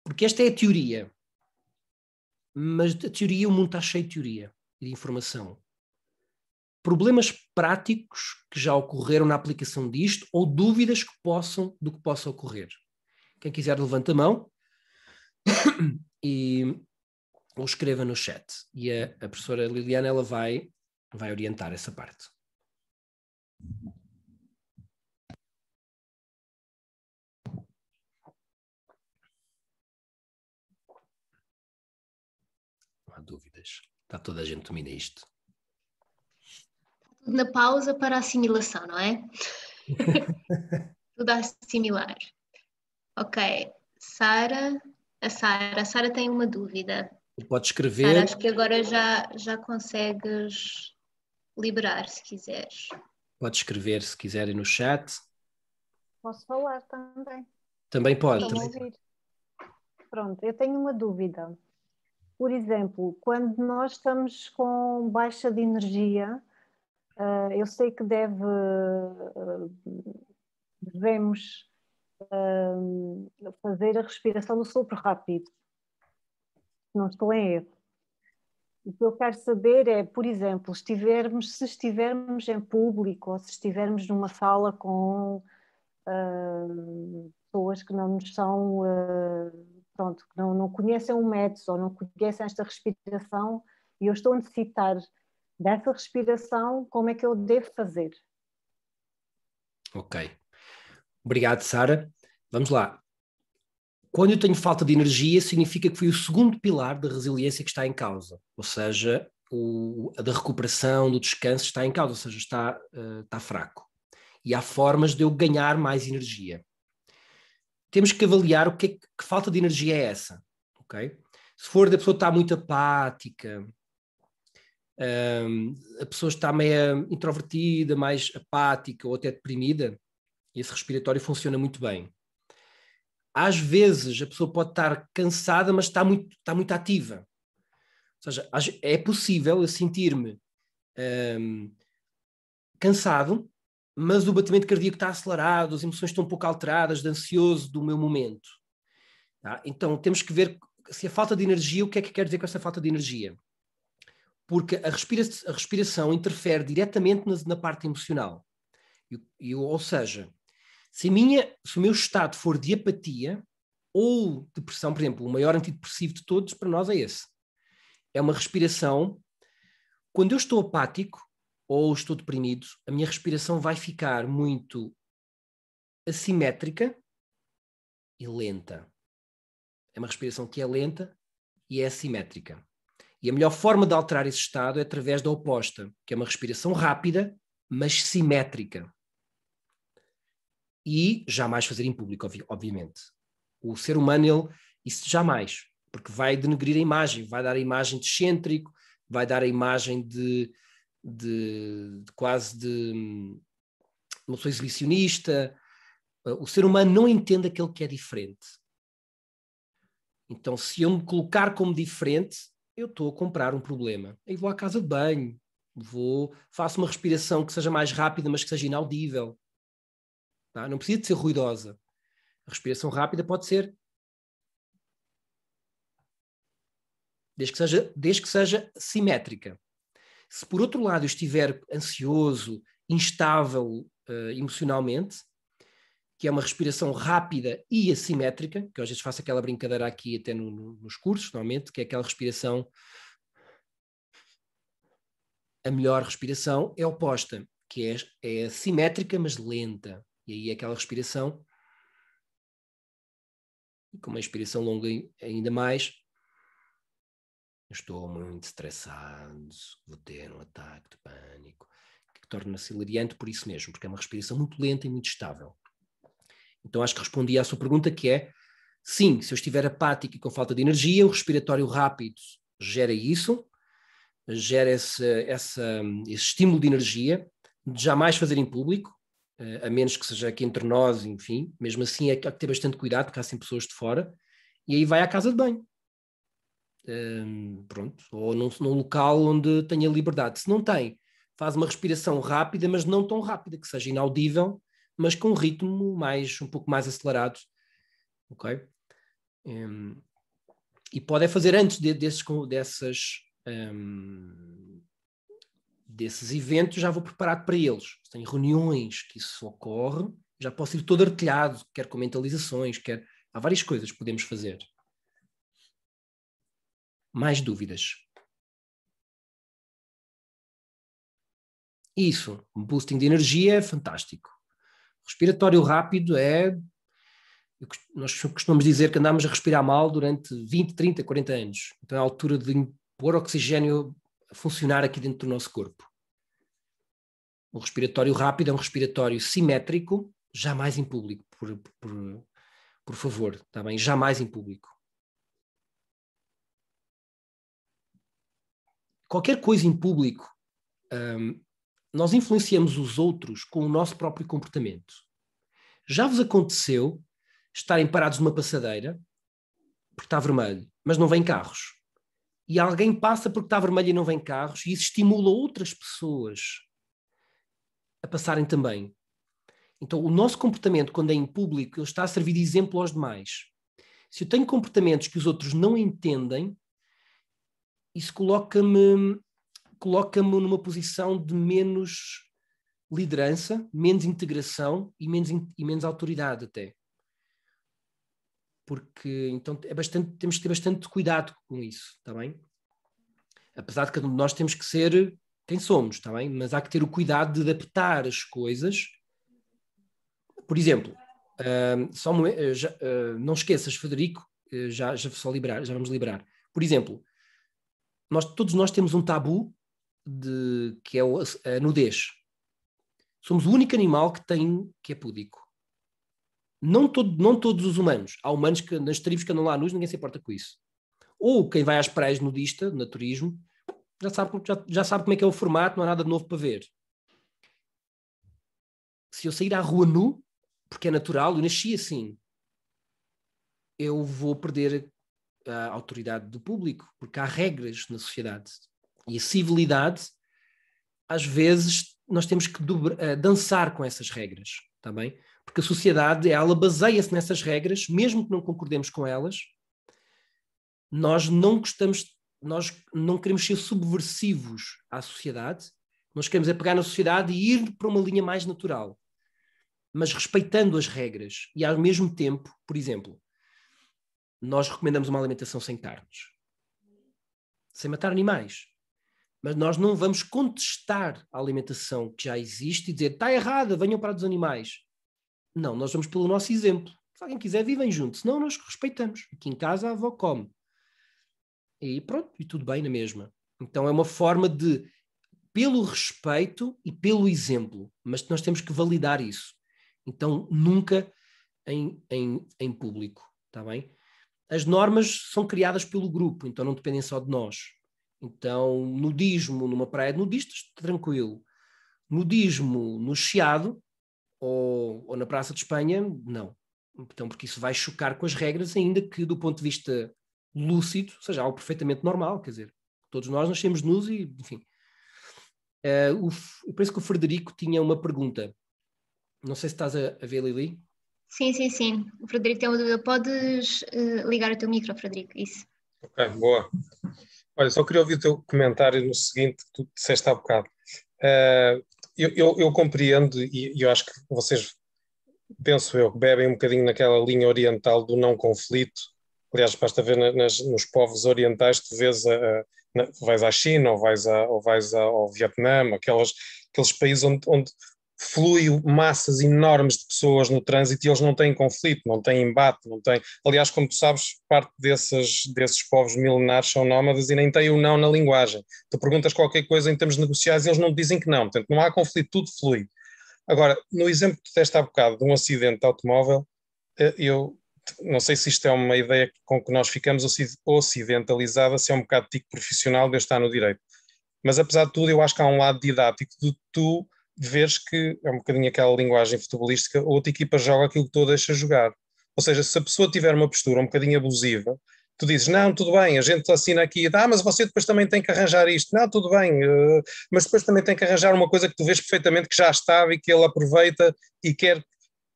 Porque esta é a teoria. Mas a teoria, o mundo está cheio de teoria e de informação. Problemas práticos que já ocorreram na aplicação disto ou dúvidas do que possa ocorrer. Quem quiser levanta a mão ou escreva no chat. E a professora Liliana ela vai orientar essa parte. Não há dúvidas. Está toda a gente domina isto. Na pausa para a assimilação, não é? Tudo a assimilar. Ok. A Sara tem uma dúvida. Podes Sara, escrever, acho que agora já consegues liberar, se quiseres. podes escrever se quiserem no chat. Posso falar também? Também pode. Estão a ouvir? Pronto, eu tenho uma dúvida. Por exemplo, quando nós estamos com baixa de energia, eu sei que devemos fazer a respiração do sopro rápido. Não estou em erro. O que eu quero saber é, por exemplo, se estivermos em público ou se estivermos numa sala com pessoas que não nos são, pronto, que não conhecem o método ou não conhecem esta respiração e eu estou a necessitar dessa respiração, como é que eu devo fazer? Ok. Obrigado, Sara. Vamos lá. Quando eu tenho falta de energia, significa que foi o segundo pilar da resiliência que está em causa. Ou seja, a da recuperação, do descanso está em causa, ou seja, está fraco. E há formas de eu ganhar mais energia. Temos que avaliar que falta de energia é essa. Okay? Se for da pessoa que está muito apática, a pessoa está meio introvertida, mais apática ou até deprimida, esse respiratório funciona muito bem. Às vezes a pessoa pode estar cansada, mas está muito ativa. Ou seja, é possível eu sentir-me cansado, mas o batimento cardíaco está acelerado, as emoções estão um pouco alteradas, de ansioso do meu momento. Tá? Então temos que ver se a falta de energia, o que é que quer dizer com essa falta de energia? Porque a respiração interfere diretamente na parte emocional. Ou seja, se o meu estado for de apatia ou depressão, por exemplo, o maior antidepressivo de todos para nós é esse. É uma respiração. Quando eu estou apático ou estou deprimido, a minha respiração vai ficar muito assimétrica e lenta. É uma respiração que é lenta e é assimétrica. E a melhor forma de alterar esse estado é através da oposta, que é uma respiração rápida, mas simétrica. E jamais fazer em público, obviamente. O ser humano, isso jamais, porque vai denegrir a imagem, vai dar a imagem de excêntrico, vai dar a imagem de quase de uma pessoa exibicionista. O ser humano não entende aquele que é diferente. Então, se eu me colocar como diferente, eu estou a comprar um problema. Aí vou à casa de banho, faço uma respiração que seja mais rápida, mas que seja inaudível. Tá? Não precisa de ser ruidosa. A respiração rápida pode ser, desde que seja simétrica. Se por outro lado eu estiver ansioso, instável emocionalmente, que é uma respiração rápida e assimétrica, que eu às vezes faço aquela brincadeira aqui até nos cursos, normalmente, que é aquela respiração. A melhor respiração é oposta, que é simétrica, mas lenta. E aí é aquela respiração, com uma inspiração longa ainda mais. Estou muito estressado, vou ter um ataque de pânico, que torna-se hilariante por isso mesmo, porque é uma respiração muito lenta e muito estável. Então acho que respondi à sua pergunta, que é, sim, se eu estiver apático e com falta de energia, o respiratório rápido gera isso, gera esse estímulo de energia, de jamais fazer em público, a menos que seja aqui entre nós, enfim, mesmo assim é que há que ter bastante cuidado, porque há sempre pessoas de fora, e aí vai à casa de banho. Pronto, ou num local onde tenha liberdade. Se não tem, faz uma respiração rápida, mas não tão rápida, que seja inaudível, mas com um ritmo um pouco mais acelerado, ok? E pode fazer antes desses eventos, já vou preparado para eles. Se tenho reuniões que isso ocorre, já posso ir todo artilhado, quer com mentalizações, há várias coisas que podemos fazer. Mais dúvidas? Isso, um boosting de energia é fantástico. Respiratório rápido nós costumamos dizer que andamos a respirar mal durante 20, 30, 40 anos. Então é a altura de pôr oxigênio a funcionar aqui dentro do nosso corpo. O respiratório rápido é um respiratório simétrico, jamais em público, por favor, está bem? Jamais em público. qualquer coisa em público, nós influenciamos os outros com o nosso próprio comportamento. Já vos aconteceu estarem parados numa passadeira porque está vermelho, mas não vêm carros? E alguém passa porque está vermelho e não vem carros, e isso estimula outras pessoas a passarem também. Então, o nosso comportamento, quando é em público, ele está a servir de exemplo aos demais. Se eu tenho comportamentos que os outros não entendem, isso coloca-me numa posição de menos liderança, menos integração e menos autoridade até. Porque então temos que ter bastante cuidado com isso, está bem? Apesar de cada um de nós temos que ser quem somos, está bem? Mas há que ter o cuidado de adaptar as coisas. Por exemplo, não esqueças, Frederico, já vamos liberar. Por exemplo, todos nós temos um tabu que é a nudez. Somos o único animal que é púdico. Não todos os humanos. Há humanos que nas tribos que andam lá nus, ninguém se importa com isso. Ou quem vai às praias nudista, naturismo, já sabe como é que é o formato, não há nada de novo para ver. Se eu sair à rua nu, porque é natural, eu nasci assim, eu vou perder a autoridade do público, porque há regras na sociedade. E a civilidade, às vezes, nós temos que dançar com essas regras, está bem? Porque a sociedade, ela baseia-se nessas regras, mesmo que não concordemos com elas. Nós não queremos ser subversivos à sociedade, nós queremos pegar na sociedade e ir para uma linha mais natural, mas respeitando as regras. E ao mesmo tempo, por exemplo, nós recomendamos uma alimentação sem carnes, sem matar animais, mas nós não vamos contestar a alimentação que já existe e dizer está errada, venham para dos animais. Não, nós vamos pelo nosso exemplo. Se alguém quiser, vivem juntos, senão nós respeitamos. Aqui em casa a avó come. E pronto, e tudo bem na mesma. Então é uma forma de, pelo respeito e pelo exemplo, mas nós temos que validar isso. Então nunca em público, está bem? As normas são criadas pelo grupo, então não dependem só de nós. Então, nudismo numa praia de nudistas, tranquilo. Nudismo no Chiado ou na Praça de Espanha, não. Então, porque isso vai chocar com as regras, ainda que do ponto de vista lúcido seja algo perfeitamente normal, quer dizer, todos nós nascemos nus e, enfim. Parece que o Frederico tinha uma pergunta. Não sei se estás a ver, Lili. Sim, sim, sim. O Frederico tem uma dúvida. Podes ligar o teu micro, Frederico? Isso. Ok, boa. Olha, só queria ouvir o teu comentário no seguinte que tu disseste há bocado. Eu compreendo e eu acho que vocês, penso eu, bebem um bocadinho naquela linha oriental do não conflito. Aliás, basta ver nos povos orientais, tu vês vais à China ou vais ao Vietnã, aqueles países onde flui massas enormes de pessoas no trânsito e eles não têm conflito, não têm embate, não têm... Aliás, como tu sabes, parte desses povos milenares são nómadas e nem têm o não na linguagem. Tu perguntas qualquer coisa em termos negociais e eles não te dizem que não. Portanto, não há conflito, tudo flui. Agora, no exemplo que tu deste há bocado de um acidente de automóvel, eu não sei se isto é uma ideia com que nós ficamos ocidentalizada, se é um bocado tico profissional de eu estar no direito. Mas, apesar de tudo, eu acho que há um lado didático de tu veres que é um bocadinho aquela linguagem futebolística, outra equipa joga aquilo que tu a deixas jogar. Ou seja, se a pessoa tiver uma postura um bocadinho abusiva, tu dizes, não, tudo bem, a gente assina aqui, mas você depois também tem que arranjar isto. Não, tudo bem, mas depois também tem que arranjar uma coisa que tu vês perfeitamente que já estava e que ele aproveita e quer...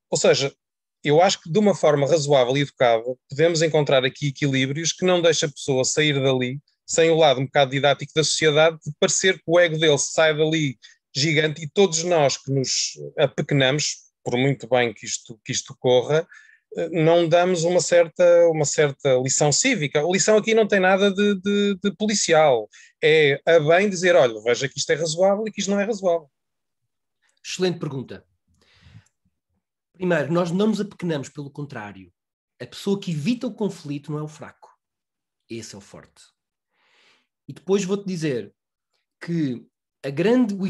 Ou seja, eu acho que de uma forma razoável e educada podemos encontrar aqui equilíbrios que não deixa a pessoa sair dali sem o lado um bocado didático da sociedade de parecer que o ego dele sai dali gigante e todos nós que nos apequenamos, por muito bem que isto corra, não damos uma certa lição cívica. A lição aqui não tem nada de policial. É a bem dizer, olha, veja que isto é razoável e que isto não é razoável. Excelente pergunta. Primeiro, nós não nos apequenamos, pelo contrário. A pessoa que evita o conflito não é o fraco. Esse é o forte. E depois vou-te dizer que o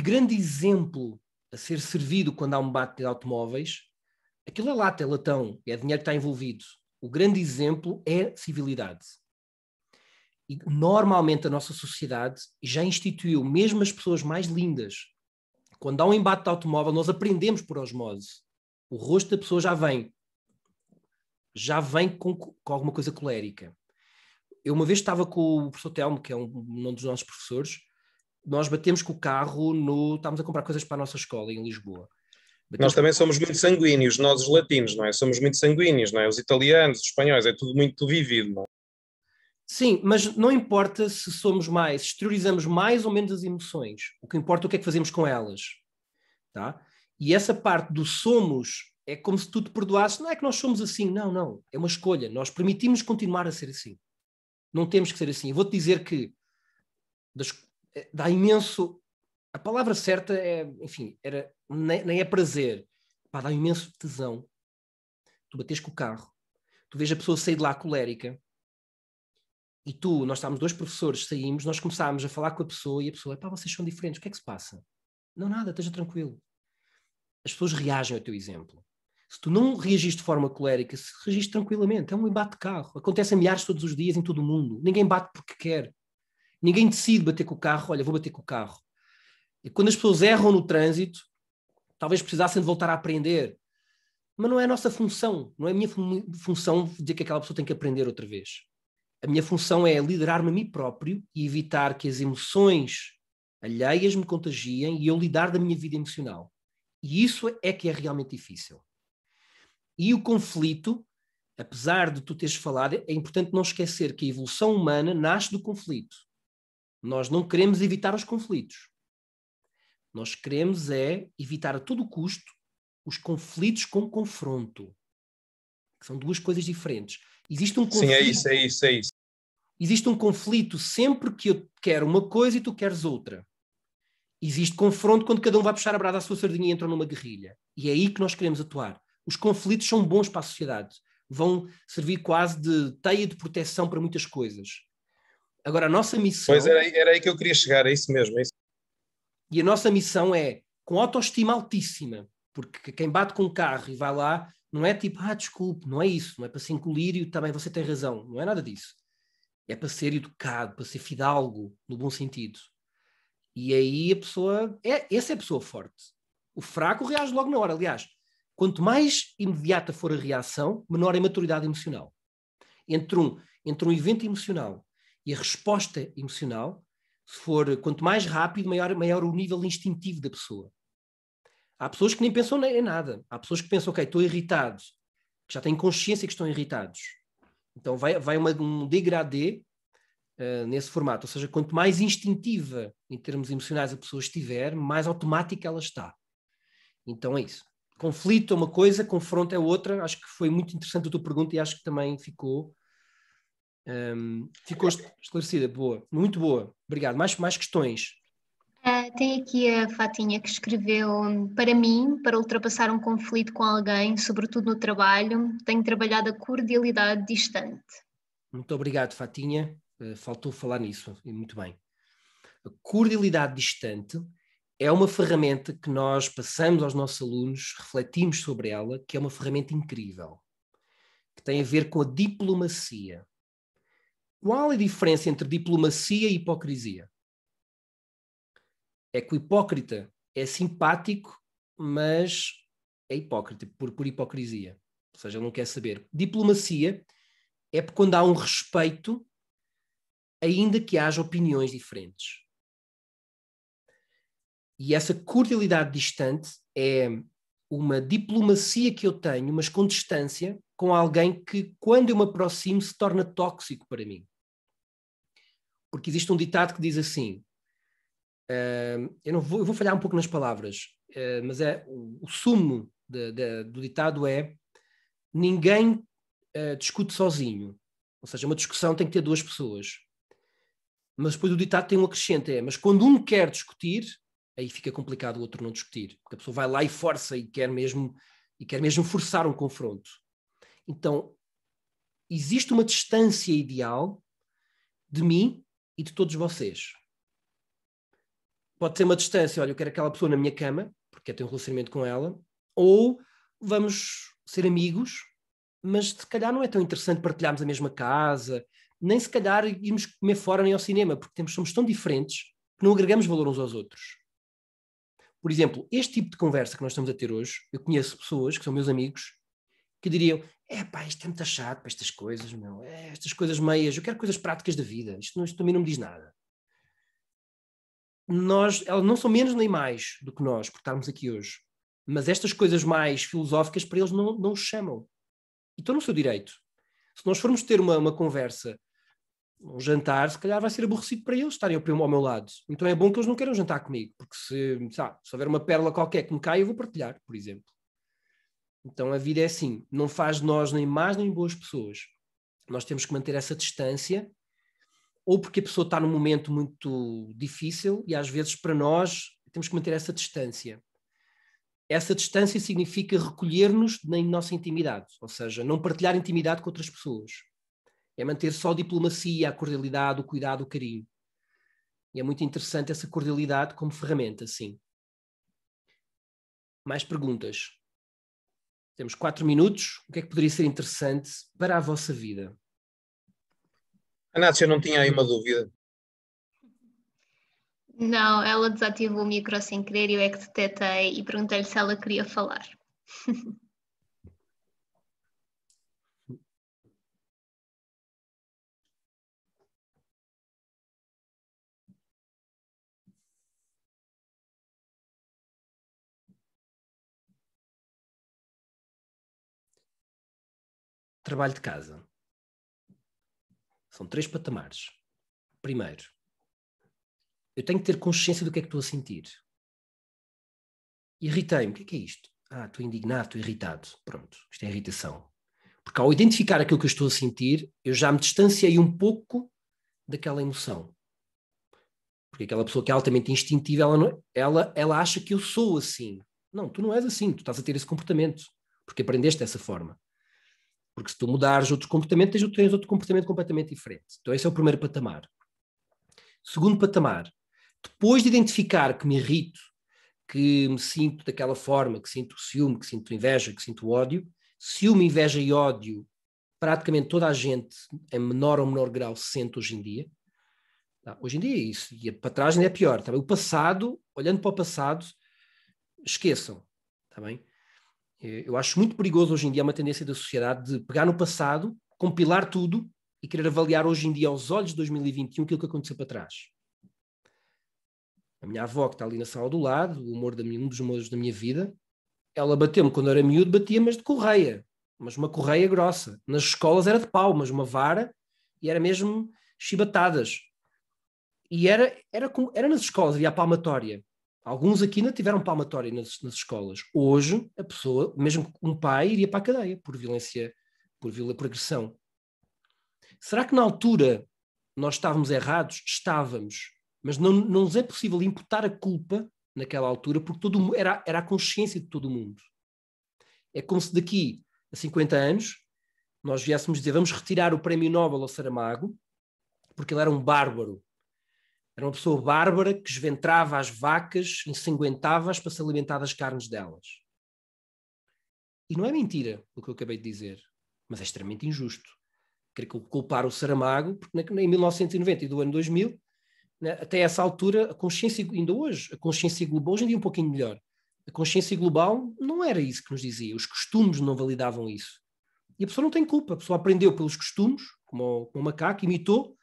grande exemplo a ser servido quando há um debate de automóveis, aquilo é lata, é latão, é dinheiro que está envolvido. O grande exemplo é civilidade. E normalmente a nossa sociedade já instituiu, mesmo as pessoas mais lindas, quando há um embate de automóvel, nós aprendemos por osmose. O rosto da pessoa já vem com alguma coisa colérica. Eu uma vez estava com o professor Telmo, que é um dos nossos professores, nós batemos com o carro, estávamos a comprar coisas para a nossa escola em Lisboa. Nós também somos muito sanguíneos, nós os latinos, não é? Somos muito sanguíneos, não é? Os italianos, os espanhóis, é tudo muito vivido, não é? Sim, mas não importa se somos mais, exteriorizamos mais ou menos as emoções. O que importa é o que é que fazemos com elas. Tá? E essa parte do somos é como se tu te perdoasses. Não é que nós somos assim, não. É uma escolha. Nós permitimos continuar a ser assim. Não temos que ser assim. Eu vou-te dizer que dá imenso... A palavra certa é, enfim, nem é prazer. Pá, dá imenso tesão. Tu bates com o carro. Tu vês a pessoa sair de lá colérica. E nós estávamos 2 professores, saímos, nós começámos a falar com a pessoa e a pessoa, pá, vocês são diferentes, o que é que se passa? Não, nada, esteja tranquilo. As pessoas reagem ao teu exemplo. Se tu não reagis de forma colérica, se reagis tranquilamente, é um embate de carro. Acontece a milhares todos os dias em todo o mundo. Ninguém bate porque quer. Ninguém decide bater com o carro, olha, vou bater com o carro. E quando as pessoas erram no trânsito, talvez precisassem de voltar a aprender. Mas não é a nossa função, não é a minha função dizer que aquela pessoa tem que aprender outra vez. A minha função é liderar-me a mim próprio e evitar que as emoções alheias me contagiem e eu lidar da minha vida emocional. E isso é que é realmente difícil. E o conflito, apesar de tu teres falado, é importante não esquecer que a evolução humana nasce do conflito. Nós não queremos evitar os conflitos. Nós queremos evitar a todo custo os conflitos com confronto. Que são 2 coisas diferentes. Existe um conflito. Sim, é isso. Existe um conflito sempre que eu quero uma coisa e tu queres outra. Existe confronto quando cada um vai puxar a brasa à sua sardinha e entram numa guerrilha. E é aí que nós queremos atuar. Os conflitos são bons para a sociedade. Vão servir quase de teia de proteção para muitas coisas. Agora, a nossa missão... Pois era aí que eu queria chegar, é isso mesmo. É isso. E a nossa missão é, com autoestima altíssima, porque quem bate com o carro e vai lá, não é tipo, desculpe, não é isso. Não é para se engolir e também você tem razão. Não é nada disso. É para ser educado, para ser fidalgo, no bom sentido. E aí a pessoa... essa é a pessoa forte. O fraco reage logo na hora. Aliás, quanto mais imediata for a reação, menor é a maturidade emocional. Entre um evento emocional e a resposta emocional, quanto mais rápido, maior o nível instintivo da pessoa. Há pessoas que nem pensam em nada. Há pessoas que pensam, ok, estou irritado, que já têm consciência que estão irritados. Então vai um degradê nesse formato. Ou seja, quanto mais instintiva em termos emocionais a pessoa estiver, mais automática ela está. Então é isso. Conflito é uma coisa, confronto é outra. Acho que foi muito interessante a tua pergunta e acho que também ficou esclarecida. Boa, muito boa. Obrigado. Mais questões? Tem aqui a Fatinha que escreveu: para mim, para ultrapassar um conflito com alguém, sobretudo no trabalho, tenho trabalhado a cordialidade distante. Muito obrigado, Fatinha. Faltou falar nisso, e muito bem. A cordialidade distante é uma ferramenta que nós passamos aos nossos alunos, refletimos sobre ela, que é uma ferramenta incrível, que tem a ver com a diplomacia. Qual é a diferença entre diplomacia e hipocrisia? É que o hipócrita é simpático, mas é hipócrita, por hipocrisia. Ou seja, ele não quer saber. Diplomacia é quando há um respeito, ainda que haja opiniões diferentes. E essa cordialidade distante é uma diplomacia que eu tenho, mas com distância, com alguém que, quando eu me aproximo, se torna tóxico para mim. Porque existe um ditado que diz assim, eu vou falhar um pouco nas palavras, mas o sumo do ditado é: ninguém discute sozinho. Ou seja, uma discussão tem que ter 2 pessoas. Mas depois o ditado tem um acrescente, mas quando um quer discutir, aí fica complicado o outro não discutir, porque a pessoa vai lá e força e quer mesmo forçar um confronto. Então, existe uma distância ideal de mim e de todos vocês. Pode ser uma distância, olha, eu quero aquela pessoa na minha cama, porque eu tenho um relacionamento com ela, ou vamos ser amigos, mas se calhar não é tão interessante partilharmos a mesma casa, nem se calhar irmos comer fora nem ao cinema, porque somos tão diferentes que não agregamos valor uns aos outros. Por exemplo, este tipo de conversa que nós estamos a ter hoje, eu conheço pessoas que são meus amigos que diriam, isto é muito chato para estas coisas, meu. Estas coisas meias, eu quero coisas práticas da vida, isto também não me diz nada. Elas não são menos nem mais do que nós, por estarmos aqui hoje. Mas estas coisas mais filosóficas para eles não os chamam. E estão no seu direito. Se nós formos ter uma conversa, um jantar, se calhar vai ser aborrecido para eles estarem ao meu lado. Então é bom que eles não queiram jantar comigo, porque se houver uma pérola qualquer que me caia, eu vou partilhar, por exemplo. Então a vida é assim, não faz de nós nem más nem boas pessoas. Nós temos que manter essa distância, ou porque a pessoa está num momento muito difícil e às vezes para nós temos que manter essa distância. Essa distância significa recolher-nos na nossa intimidade, ou seja, não partilhar intimidade com outras pessoas. É manter só a diplomacia, a cordialidade, o cuidado, o carinho. E é muito interessante essa cordialidade como ferramenta, sim. Mais perguntas? Temos 4 minutos. O que é que poderia ser interessante para a vossa vida? Anácia, eu não tinha aí uma dúvida. Não, ela desativou o micro sem querer e eu é que detetei e perguntei-lhe se ela queria falar. Trabalho de casa. São 3 patamares. Primeiro, eu tenho que ter consciência do que é que estou a sentir. Irritei-me. O que é isto? Estou indignado, estou irritado. Pronto, isto é irritação. Porque ao identificar aquilo que eu estou a sentir, eu já me distanciei um pouco daquela emoção. Porque aquela pessoa que é altamente instintiva, ela acha que eu sou assim. Não, tu não és assim, tu estás a ter esse comportamento. Porque aprendeste dessa forma. Porque se tu mudares outro comportamento, tens outro comportamento completamente diferente. Então esse é o primeiro patamar. Segundo patamar, depois de identificar que me irrito, que me sinto daquela forma, que sinto ciúme, que sinto inveja, que sinto ódio, ciúme, inveja e ódio, praticamente toda a gente, em menor ou menor grau, se sente hoje em dia. Hoje em dia é isso, e para trás ainda é pior. Tá bem? O passado, olhando para o passado, esqueçam. Tá bem? Eu acho muito perigoso hoje em dia uma tendência da sociedade de pegar no passado, compilar tudo e querer avaliar hoje em dia aos olhos de 2021 aquilo que aconteceu para trás. A minha avó, que está ali na sala do lado, um dos humores da minha vida, ela bateu-me quando eu era miúdo, batia, mas de correia. Mas uma correia grossa. Nas escolas era de pau, mas uma vara, e era mesmo chibatadas. E era nas escolas, havia a palmatória. Alguns aqui ainda tiveram palmatória nas escolas. Hoje, a pessoa, mesmo um pai, iria para a cadeia por violência, por agressão. Será que na altura nós estávamos errados? Estávamos. Mas não nos é possível imputar a culpa naquela altura, porque era a consciência de todo o mundo. É como se daqui a 50 anos nós viéssemos dizer, vamos retirar o prémio Nobel ao Saramago, porque ele era um bárbaro. Era uma pessoa bárbara que esventrava as vacas, ensanguentava-as para se alimentar das carnes delas. E não é mentira o que eu acabei de dizer, mas é extremamente injusto. Querer culpar o Saramago, porque em 1990 e do ano 2000, até essa altura, a consciência, ainda hoje, a consciência global, hoje em dia um pouquinho melhor, a consciência global não era isso que nos dizia, os costumes não validavam isso. E a pessoa não tem culpa, a pessoa aprendeu pelos costumes, como o macaco, imitou,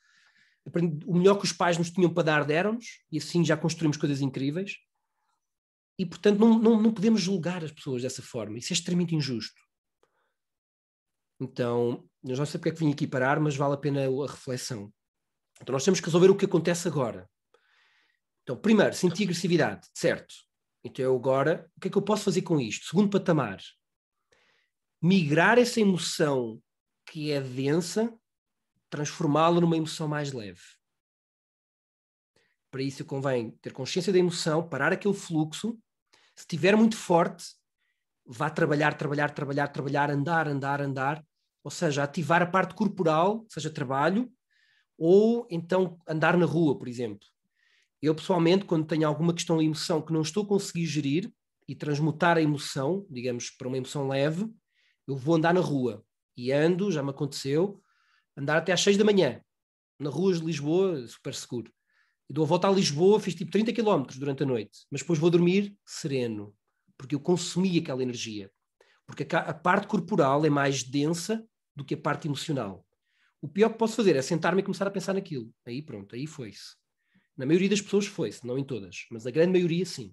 o melhor que os pais nos tinham para dar, deram-nos, e assim já construímos coisas incríveis. E, portanto, não podemos julgar as pessoas dessa forma. Isso é extremamente injusto. Então, eu não sei porque é que vim aqui parar, mas vale a pena a reflexão. Então, nós temos que resolver o que acontece agora. Então, primeiro, sentir agressividade, certo? Então, eu agora, o que é que eu posso fazer com isto? Segundo patamar, migrar essa emoção que é densa, transformá-la numa emoção mais leve. Para isso convém ter consciência da emoção, parar aquele fluxo. Se estiver muito forte, vá trabalhar, andar. Ou seja, ativar a parte corporal, seja trabalho, ou então andar na rua, por exemplo. Eu, pessoalmente, quando tenho alguma questão de emoção que não estou a conseguir gerir e transmutar a emoção, digamos, para uma emoção leve, eu vou andar na rua. E ando, já me aconteceu, andar até às 6 da manhã. na ruas de Lisboa, super seguro. E dou a volta a Lisboa, fiz tipo 30 km durante a noite, mas depois vou dormir sereno, porque eu consumi aquela energia. Porque a parte corporal é mais densa do que a parte emocional. O pior que posso fazer é sentar-me e começar a pensar naquilo. Aí pronto, aí foi-se. Na maioria das pessoas foi-se, não em todas, mas a grande maioria sim.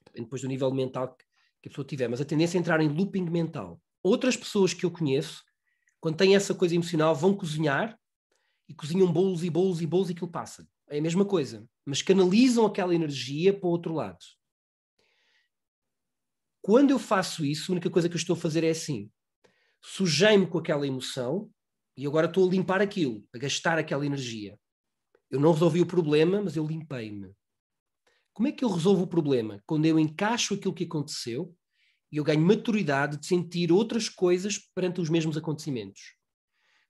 Depende depois do nível mental que a pessoa tiver, mas a tendência é entrar em looping mental. Outras pessoas que eu conheço, quando têm essa coisa emocional, vão cozinhar e cozinham bolos e bolos e bolos e aquilo passa. É a mesma coisa, mas canalizam aquela energia para o outro lado. Quando eu faço isso, a única coisa que eu estou a fazer é assim, sujei-me com aquela emoção e agora estou a limpar aquilo, a gastar aquela energia. Eu não resolvi o problema, mas eu limpei-me. Como é que eu resolvo o problema? Quando eu encaixo aquilo que aconteceu e eu ganho maturidade de sentir outras coisas perante os mesmos acontecimentos.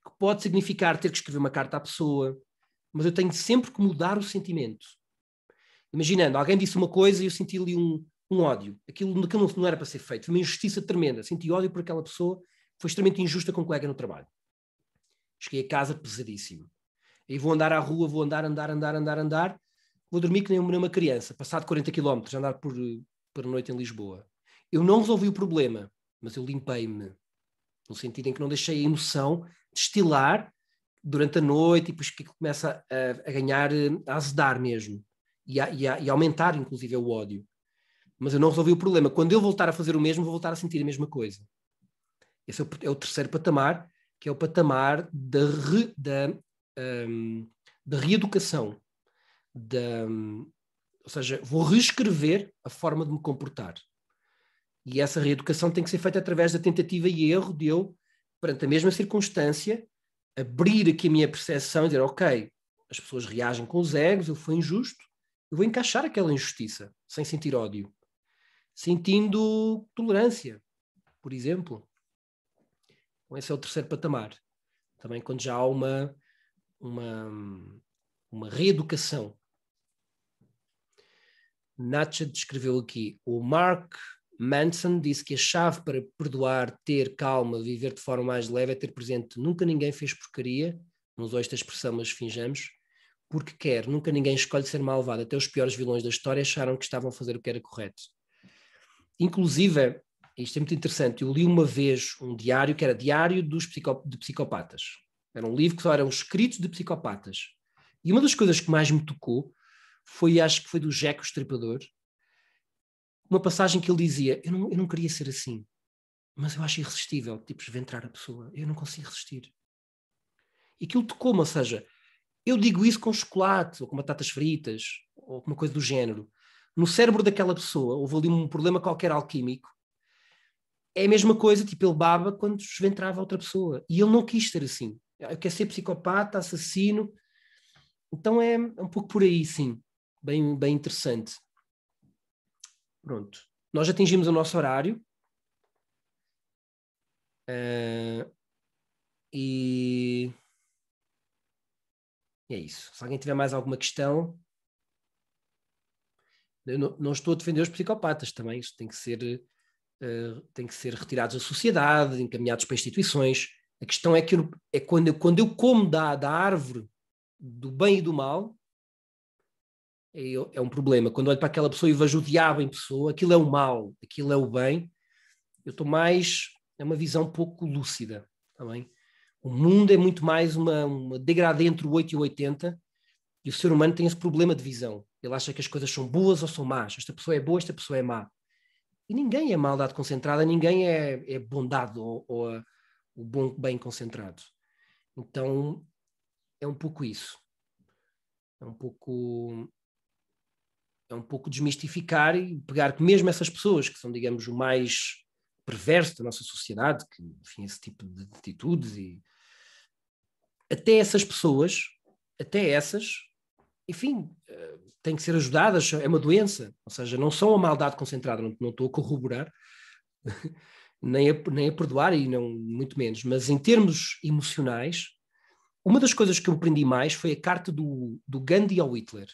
Que pode significar ter que escrever uma carta à pessoa, mas eu tenho sempre que mudar o sentimento. Imaginando, alguém disse uma coisa e eu senti ali um ódio. Aquilo não era para ser feito. Foi uma injustiça tremenda. Senti ódio por aquela pessoa. Foi extremamente injusta com um colega no trabalho. Cheguei a casa pesadíssimo. Aí vou andar à rua, vou andar. Vou dormir que nem uma criança. Passado 40 km, andar por a noite em Lisboa. Eu não resolvi o problema, mas eu limpei-me. No sentido em que não deixei a emoção destilar durante a noite e depois que começa a ganhar, a azedar mesmo. E aumentar, inclusive, o ódio. Mas eu não resolvi o problema. Quando eu voltar a fazer o mesmo, vou voltar a sentir a mesma coisa. Esse é o terceiro patamar, que é o patamar da reeducação. Ou seja, vou reescrever a forma de me comportar. E essa reeducação tem que ser feita através da tentativa e erro de eu, perante a mesma circunstância, abrir aqui a minha percepção e dizer, ok, as pessoas reagem com os egos, eu fui injusto, eu vou encaixar aquela injustiça, sem sentir ódio. Sentindo tolerância, por exemplo. Então, esse é o terceiro patamar. Também quando já há uma reeducação. Nietzsche descreveu aqui, o Mark Manson disse que a chave para perdoar, ter calma, viver de forma mais leve é ter presente nunca ninguém fez porcaria, não usou esta expressão, mas finjamos, porque quer, nunca ninguém escolhe ser malvado, até os piores vilões da história acharam que estavam a fazer o que era correto. Inclusive, isto é muito interessante, eu li uma vez um diário que era Diário de Psicopatas. Era um livro que só eram escritos de psicopatas. E uma das coisas que mais me tocou foi, acho que foi do Jack o Estripador, uma passagem que ele dizia, eu não queria ser assim, mas eu acho irresistível, tipo, esventrar a pessoa, eu não consigo resistir. E aquilo tocou-me, ou seja, eu digo isso com chocolate, ou com batatas fritas, ou com uma coisa do género. No cérebro daquela pessoa, houve ali um problema qualquer alquímico, é a mesma coisa, tipo, ele baba quando esventrava outra pessoa. E ele não quis ser assim. Eu quero ser psicopata, assassino. Então é um pouco por aí, sim. Bem, bem interessante. Pronto. Nós atingimos o nosso horário. E é isso. Se alguém tiver mais alguma questão... Eu não estou a defender os psicopatas também. Isto tem que ser retirados da sociedade, encaminhados para instituições. A questão é que quando eu como da árvore do bem e do mal, é um problema. Quando olho para aquela pessoa e vejo o diabo em pessoa, aquilo é o mal, aquilo é o bem, eu estou mais... É uma visão pouco lúcida. Tá bem? O mundo é muito mais uma degradê entre o 8 e o 80, e o ser humano tem esse problema de visão. Ele acha que as coisas são boas ou são más. Esta pessoa é boa, esta pessoa é má. E ninguém é maldade concentrada, ninguém é bondade ou o bom bem concentrado. Então, é um pouco isso. É um pouco desmistificar e pegar que mesmo essas pessoas que são, digamos, o mais perverso da nossa sociedade, que, enfim, esse tipo de atitudes, e até essas pessoas, enfim, têm que ser ajudadas, é uma doença, ou seja, não são a maldade concentrada, não estou a corroborar, nem a perdoar, e não, muito menos, mas em termos emocionais, uma das coisas que eu aprendi mais foi a carta do Gandhi ao Hitler.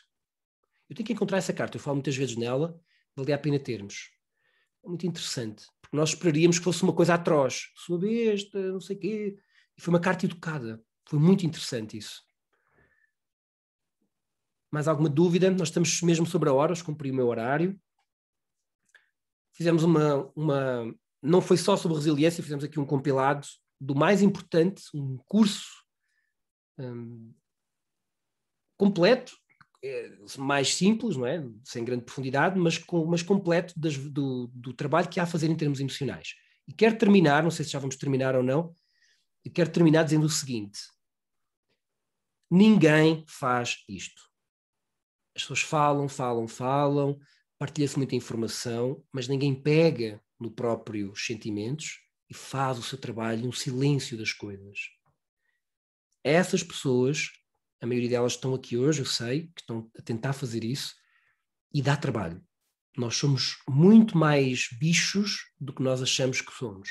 Eu tenho que encontrar essa carta, eu falo muitas vezes nela, valia a pena termos. É muito interessante, porque nós esperaríamos que fosse uma coisa atroz, sua besta, não sei o quê, e foi uma carta educada. Foi muito interessante isso. Mais alguma dúvida? Nós estamos mesmo sobre a hora, cumpri o meu horário. Fizemos não foi só sobre resiliência, fizemos aqui um compilado do mais importante, um curso completo, mais simples, não é? Sem grande profundidade, mas completo do trabalho que há a fazer em termos emocionais. E quero terminar, não sei se já vamos terminar ou não, e quero terminar dizendo o seguinte: ninguém faz isto. As pessoas falam, partilha-se muita informação, mas ninguém pega no próprios sentimentos e faz o seu trabalho no silêncio das coisas. Essas pessoas, a maioria delas estão aqui hoje, eu sei, que estão a tentar fazer isso, e dá trabalho. Nós somos muito mais bichos do que nós achamos que somos.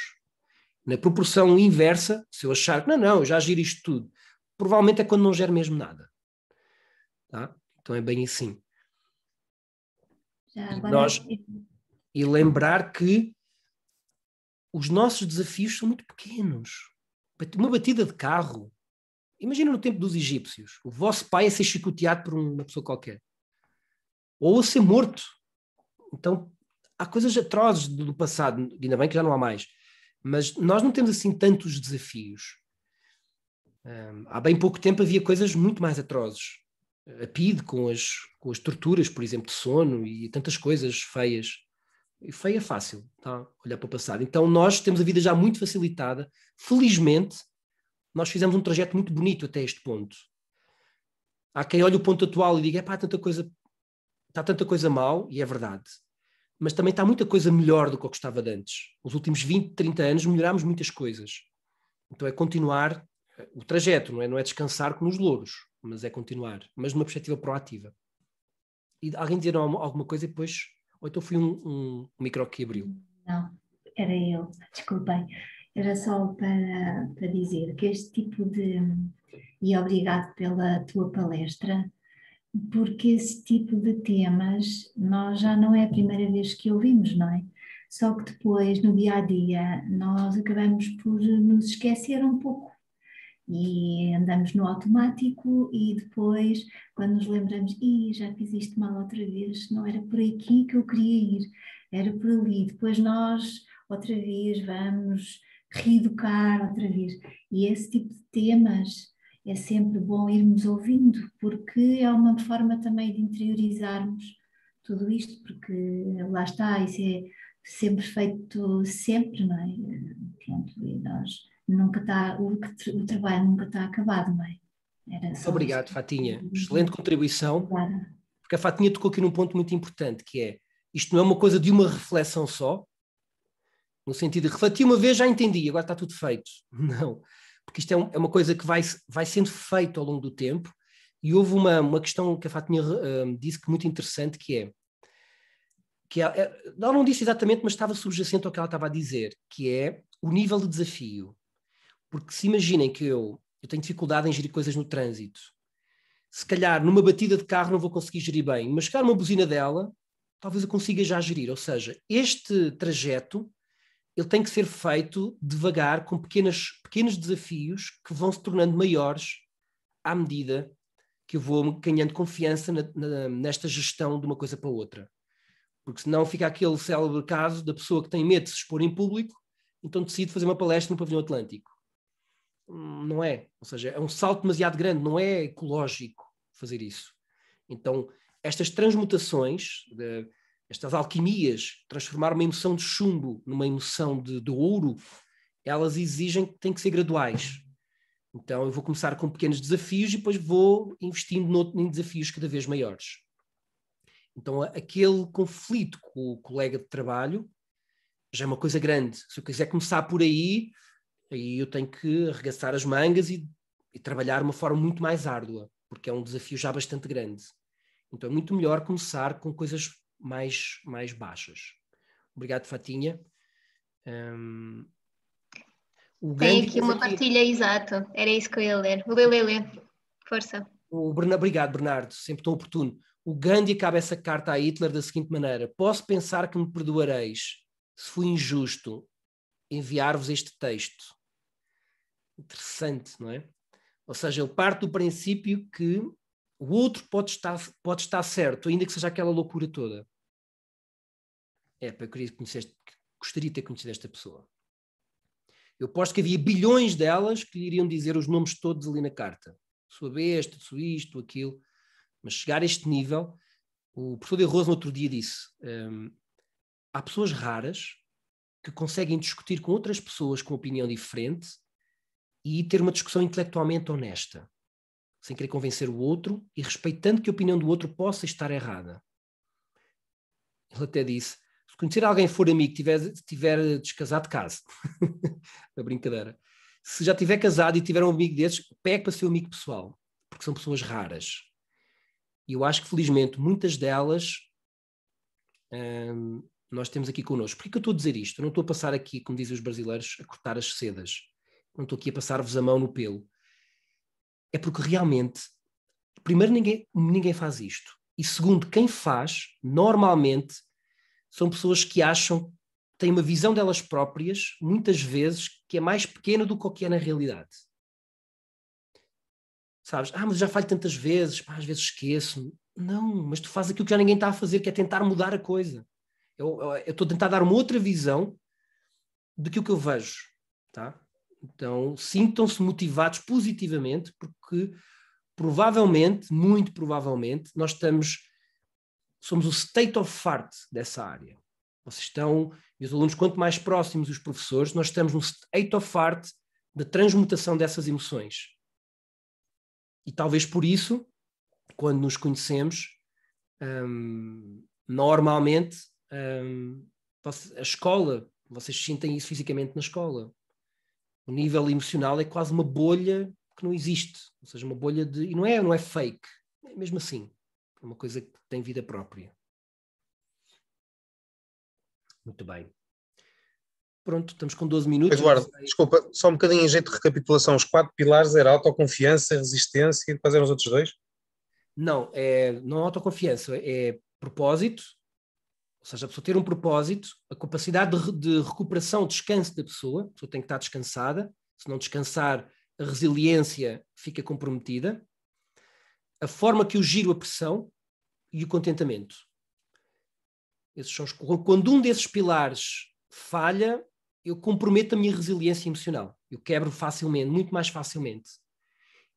Na proporção inversa, se eu achar que não, eu já giro isto tudo, provavelmente é quando não gero mesmo nada. Tá? Então é bem assim. E lembrar que os nossos desafios são muito pequenos. Uma batida de carro. Imagina no tempo dos egípcios, o vosso pai a ser chicoteado por uma pessoa qualquer. Ou a ser morto. Então, há coisas atrozes do passado, ainda bem que já não há mais. Mas nós não temos assim tantos desafios. Há bem pouco tempo havia coisas muito mais atrozes. A PIDE com as torturas, por exemplo, de sono e tantas coisas feias. E feia é fácil, tá? Olhar para o passado. Então nós temos a vida já muito facilitada. Felizmente, nós fizemos um trajeto muito bonito até este ponto. Há quem olhe o ponto atual e diga, está tanta coisa mal, e é verdade. Mas também está muita coisa melhor do que eu gostava de antes. Nos últimos 20, 30 anos melhorámos muitas coisas. Então é continuar o trajeto, não é descansar como os louros, mas é continuar, mas numa perspectiva proativa. E alguém dizer alguma coisa e depois... Ou então foi um micro que abriu? Não, era eu, desculpem. Era só para dizer que este tipo de... E obrigado pela tua palestra, porque esse tipo de temas nós já não é a primeira vez que ouvimos, não é? Só que depois, no dia-a-dia, nós acabamos por nos esquecer um pouco. E andamos no automático e depois, quando nos lembramos, já fiz isto mal outra vez, não era por aqui que eu queria ir, era por ali. Depois nós, outra vez, vamos reeducar outra vez. E esse tipo de temas é sempre bom irmos ouvindo, porque é uma forma também de interiorizarmos tudo isto, porque lá está, isso é sempre feito sempre, não é? Pronto, e nós... Nunca está, o trabalho nunca está acabado, não é? Muito obrigado, Fatinha. Excelente contribuição. Porque a Fatinha tocou aqui num ponto muito importante, que é, isto não é uma coisa de uma reflexão só, no sentido de refletir uma vez, já entendi, agora está tudo feito. Não, porque isto é uma coisa que vai sendo feito ao longo do tempo, e houve uma questão que a Fatinha disse que muito interessante, ela não disse exatamente, mas estava subjacente ao que ela estava a dizer, que é o nível de desafio. Porque se imaginem que eu tenho dificuldade em gerir coisas no trânsito, se calhar numa batida de carro não vou conseguir gerir bem, mas chegar uma buzina dela, talvez eu consiga já gerir. Ou seja, este trajeto ele tem que ser feito devagar, com pequenos desafios que vão se tornando maiores à medida que eu vou ganhando confiança nesta gestão de uma coisa para outra. Porque senão fica aquele célebre caso da pessoa que tem medo de se expor em público, então decide fazer uma palestra no Pavilhão Atlântico. Não é, ou seja, é um salto demasiado grande, não é ecológico fazer isso. Então, estas transmutações, estas alquimias, transformar uma emoção de chumbo numa emoção de ouro, elas exigem que têm que ser graduais. Então, eu vou começar com pequenos desafios e depois vou investindo em desafios cada vez maiores. Então, aquele conflito com o colega de trabalho já é uma coisa grande. Se eu quiser começar por aí eu tenho que arregaçar as mangas e trabalhar de uma forma muito mais árdua, porque é um desafio já bastante grande. Então é muito melhor começar com coisas mais baixas. Obrigado, Fatinha. Tem aqui uma partilha, exato. Era isso que eu ia ler. Lê. Força. Obrigado, Bernardo. Sempre tão oportuno. O Gandhi acaba essa carta a Hitler da seguinte maneira: posso pensar que me perdoareis se fui injusto enviar-vos este texto. Interessante, não é? Ou seja, ele parte do princípio que o outro pode estar certo, ainda que seja aquela loucura toda. Eu gostaria de ter conhecido esta pessoa. Eu aposto que havia bilhões delas que lhe iriam dizer os nomes todos ali na carta. Sua besta, sou isto, aquilo. Mas chegar a este nível, o professor de Rose no outro dia disse, há pessoas raras que conseguem discutir com outras pessoas com opinião diferente e ter uma discussão intelectualmente honesta, sem querer convencer o outro e respeitando que a opinião do outro possa estar errada. Ele até disse, se conhecer alguém for amigo, tiver descasado, case. A brincadeira. Se já tiver casado e tiver um amigo desses, pegue para ser um amigo pessoal, porque são pessoas raras. E eu acho que, felizmente, muitas delas nós temos aqui connosco. Por que eu estou a dizer isto? Eu não estou a passar aqui, como dizem os brasileiros, a cortar as sedas. Não estou aqui a passar-vos a mão no pelo. É porque realmente, primeiro, ninguém faz isto. E segundo, quem faz, normalmente, são pessoas que acham, têm uma visão delas próprias, muitas vezes, que é mais pequena do que o que é na realidade. Sabes? Mas já falho tantas vezes, às vezes esqueço. Não, mas tu fazes aquilo que já ninguém está a fazer, que é tentar mudar a coisa. Eu estou a tentar dar uma outra visão daquilo que eu vejo. Tá? Então, sintam-se motivados positivamente, porque provavelmente, muito provavelmente, somos o state of art dessa área. Vocês estão, e os alunos, quanto mais próximos os professores, nós estamos no state of art da transmutação dessas emoções. E talvez por isso, quando nos conhecemos, normalmente, a escola, vocês sentem isso fisicamente na escola. O nível emocional é quase uma bolha que não existe. Ou seja, uma bolha de... E não é fake. É mesmo assim. É uma coisa que tem vida própria. Muito bem. Pronto, estamos com 12 minutos. Eduardo, desculpa, só um bocadinho em jeito de recapitulação. Os 4 pilares eram autoconfiança, resistência e quais eram os outros 2? Não é autoconfiança, é propósito. Ou seja, a pessoa ter um propósito, a capacidade de recuperação, descanso da pessoa. A pessoa tem que estar descansada. Se não descansar, a resiliência fica comprometida. A forma que eu giro a pressão e o contentamento. Quando um desses pilares falha, eu comprometo a minha resiliência emocional. Eu quebro facilmente, muito mais facilmente.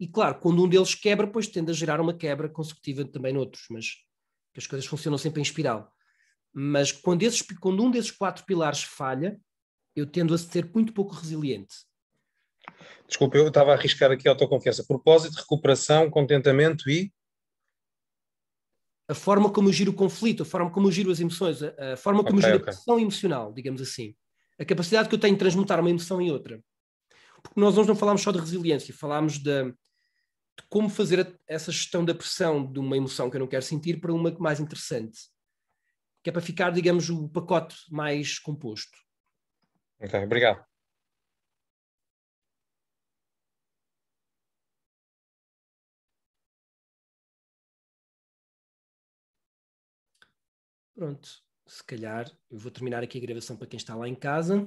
E claro, quando um deles quebra, depois tende a gerar uma quebra consecutiva também noutros, mas que as coisas funcionam sempre em espiral. Mas quando um desses 4 pilares falha, eu tendo a ser muito pouco resiliente. Desculpa, eu estava a arriscar aqui a autoconfiança. Propósito, recuperação, contentamento e... A forma como eu giro o conflito, a forma como eu giro as emoções, a forma como eu giro a pressão emocional, digamos assim. A capacidade que eu tenho de transmutar uma emoção em outra. Porque nós hoje não falámos só de resiliência, falámos de como fazer essa gestão da pressão de uma emoção que eu não quero sentir para uma mais interessante. Que é para ficar, digamos, o pacote mais composto. Ok, obrigado. Pronto, se calhar eu vou terminar aqui a gravação para quem está lá em casa.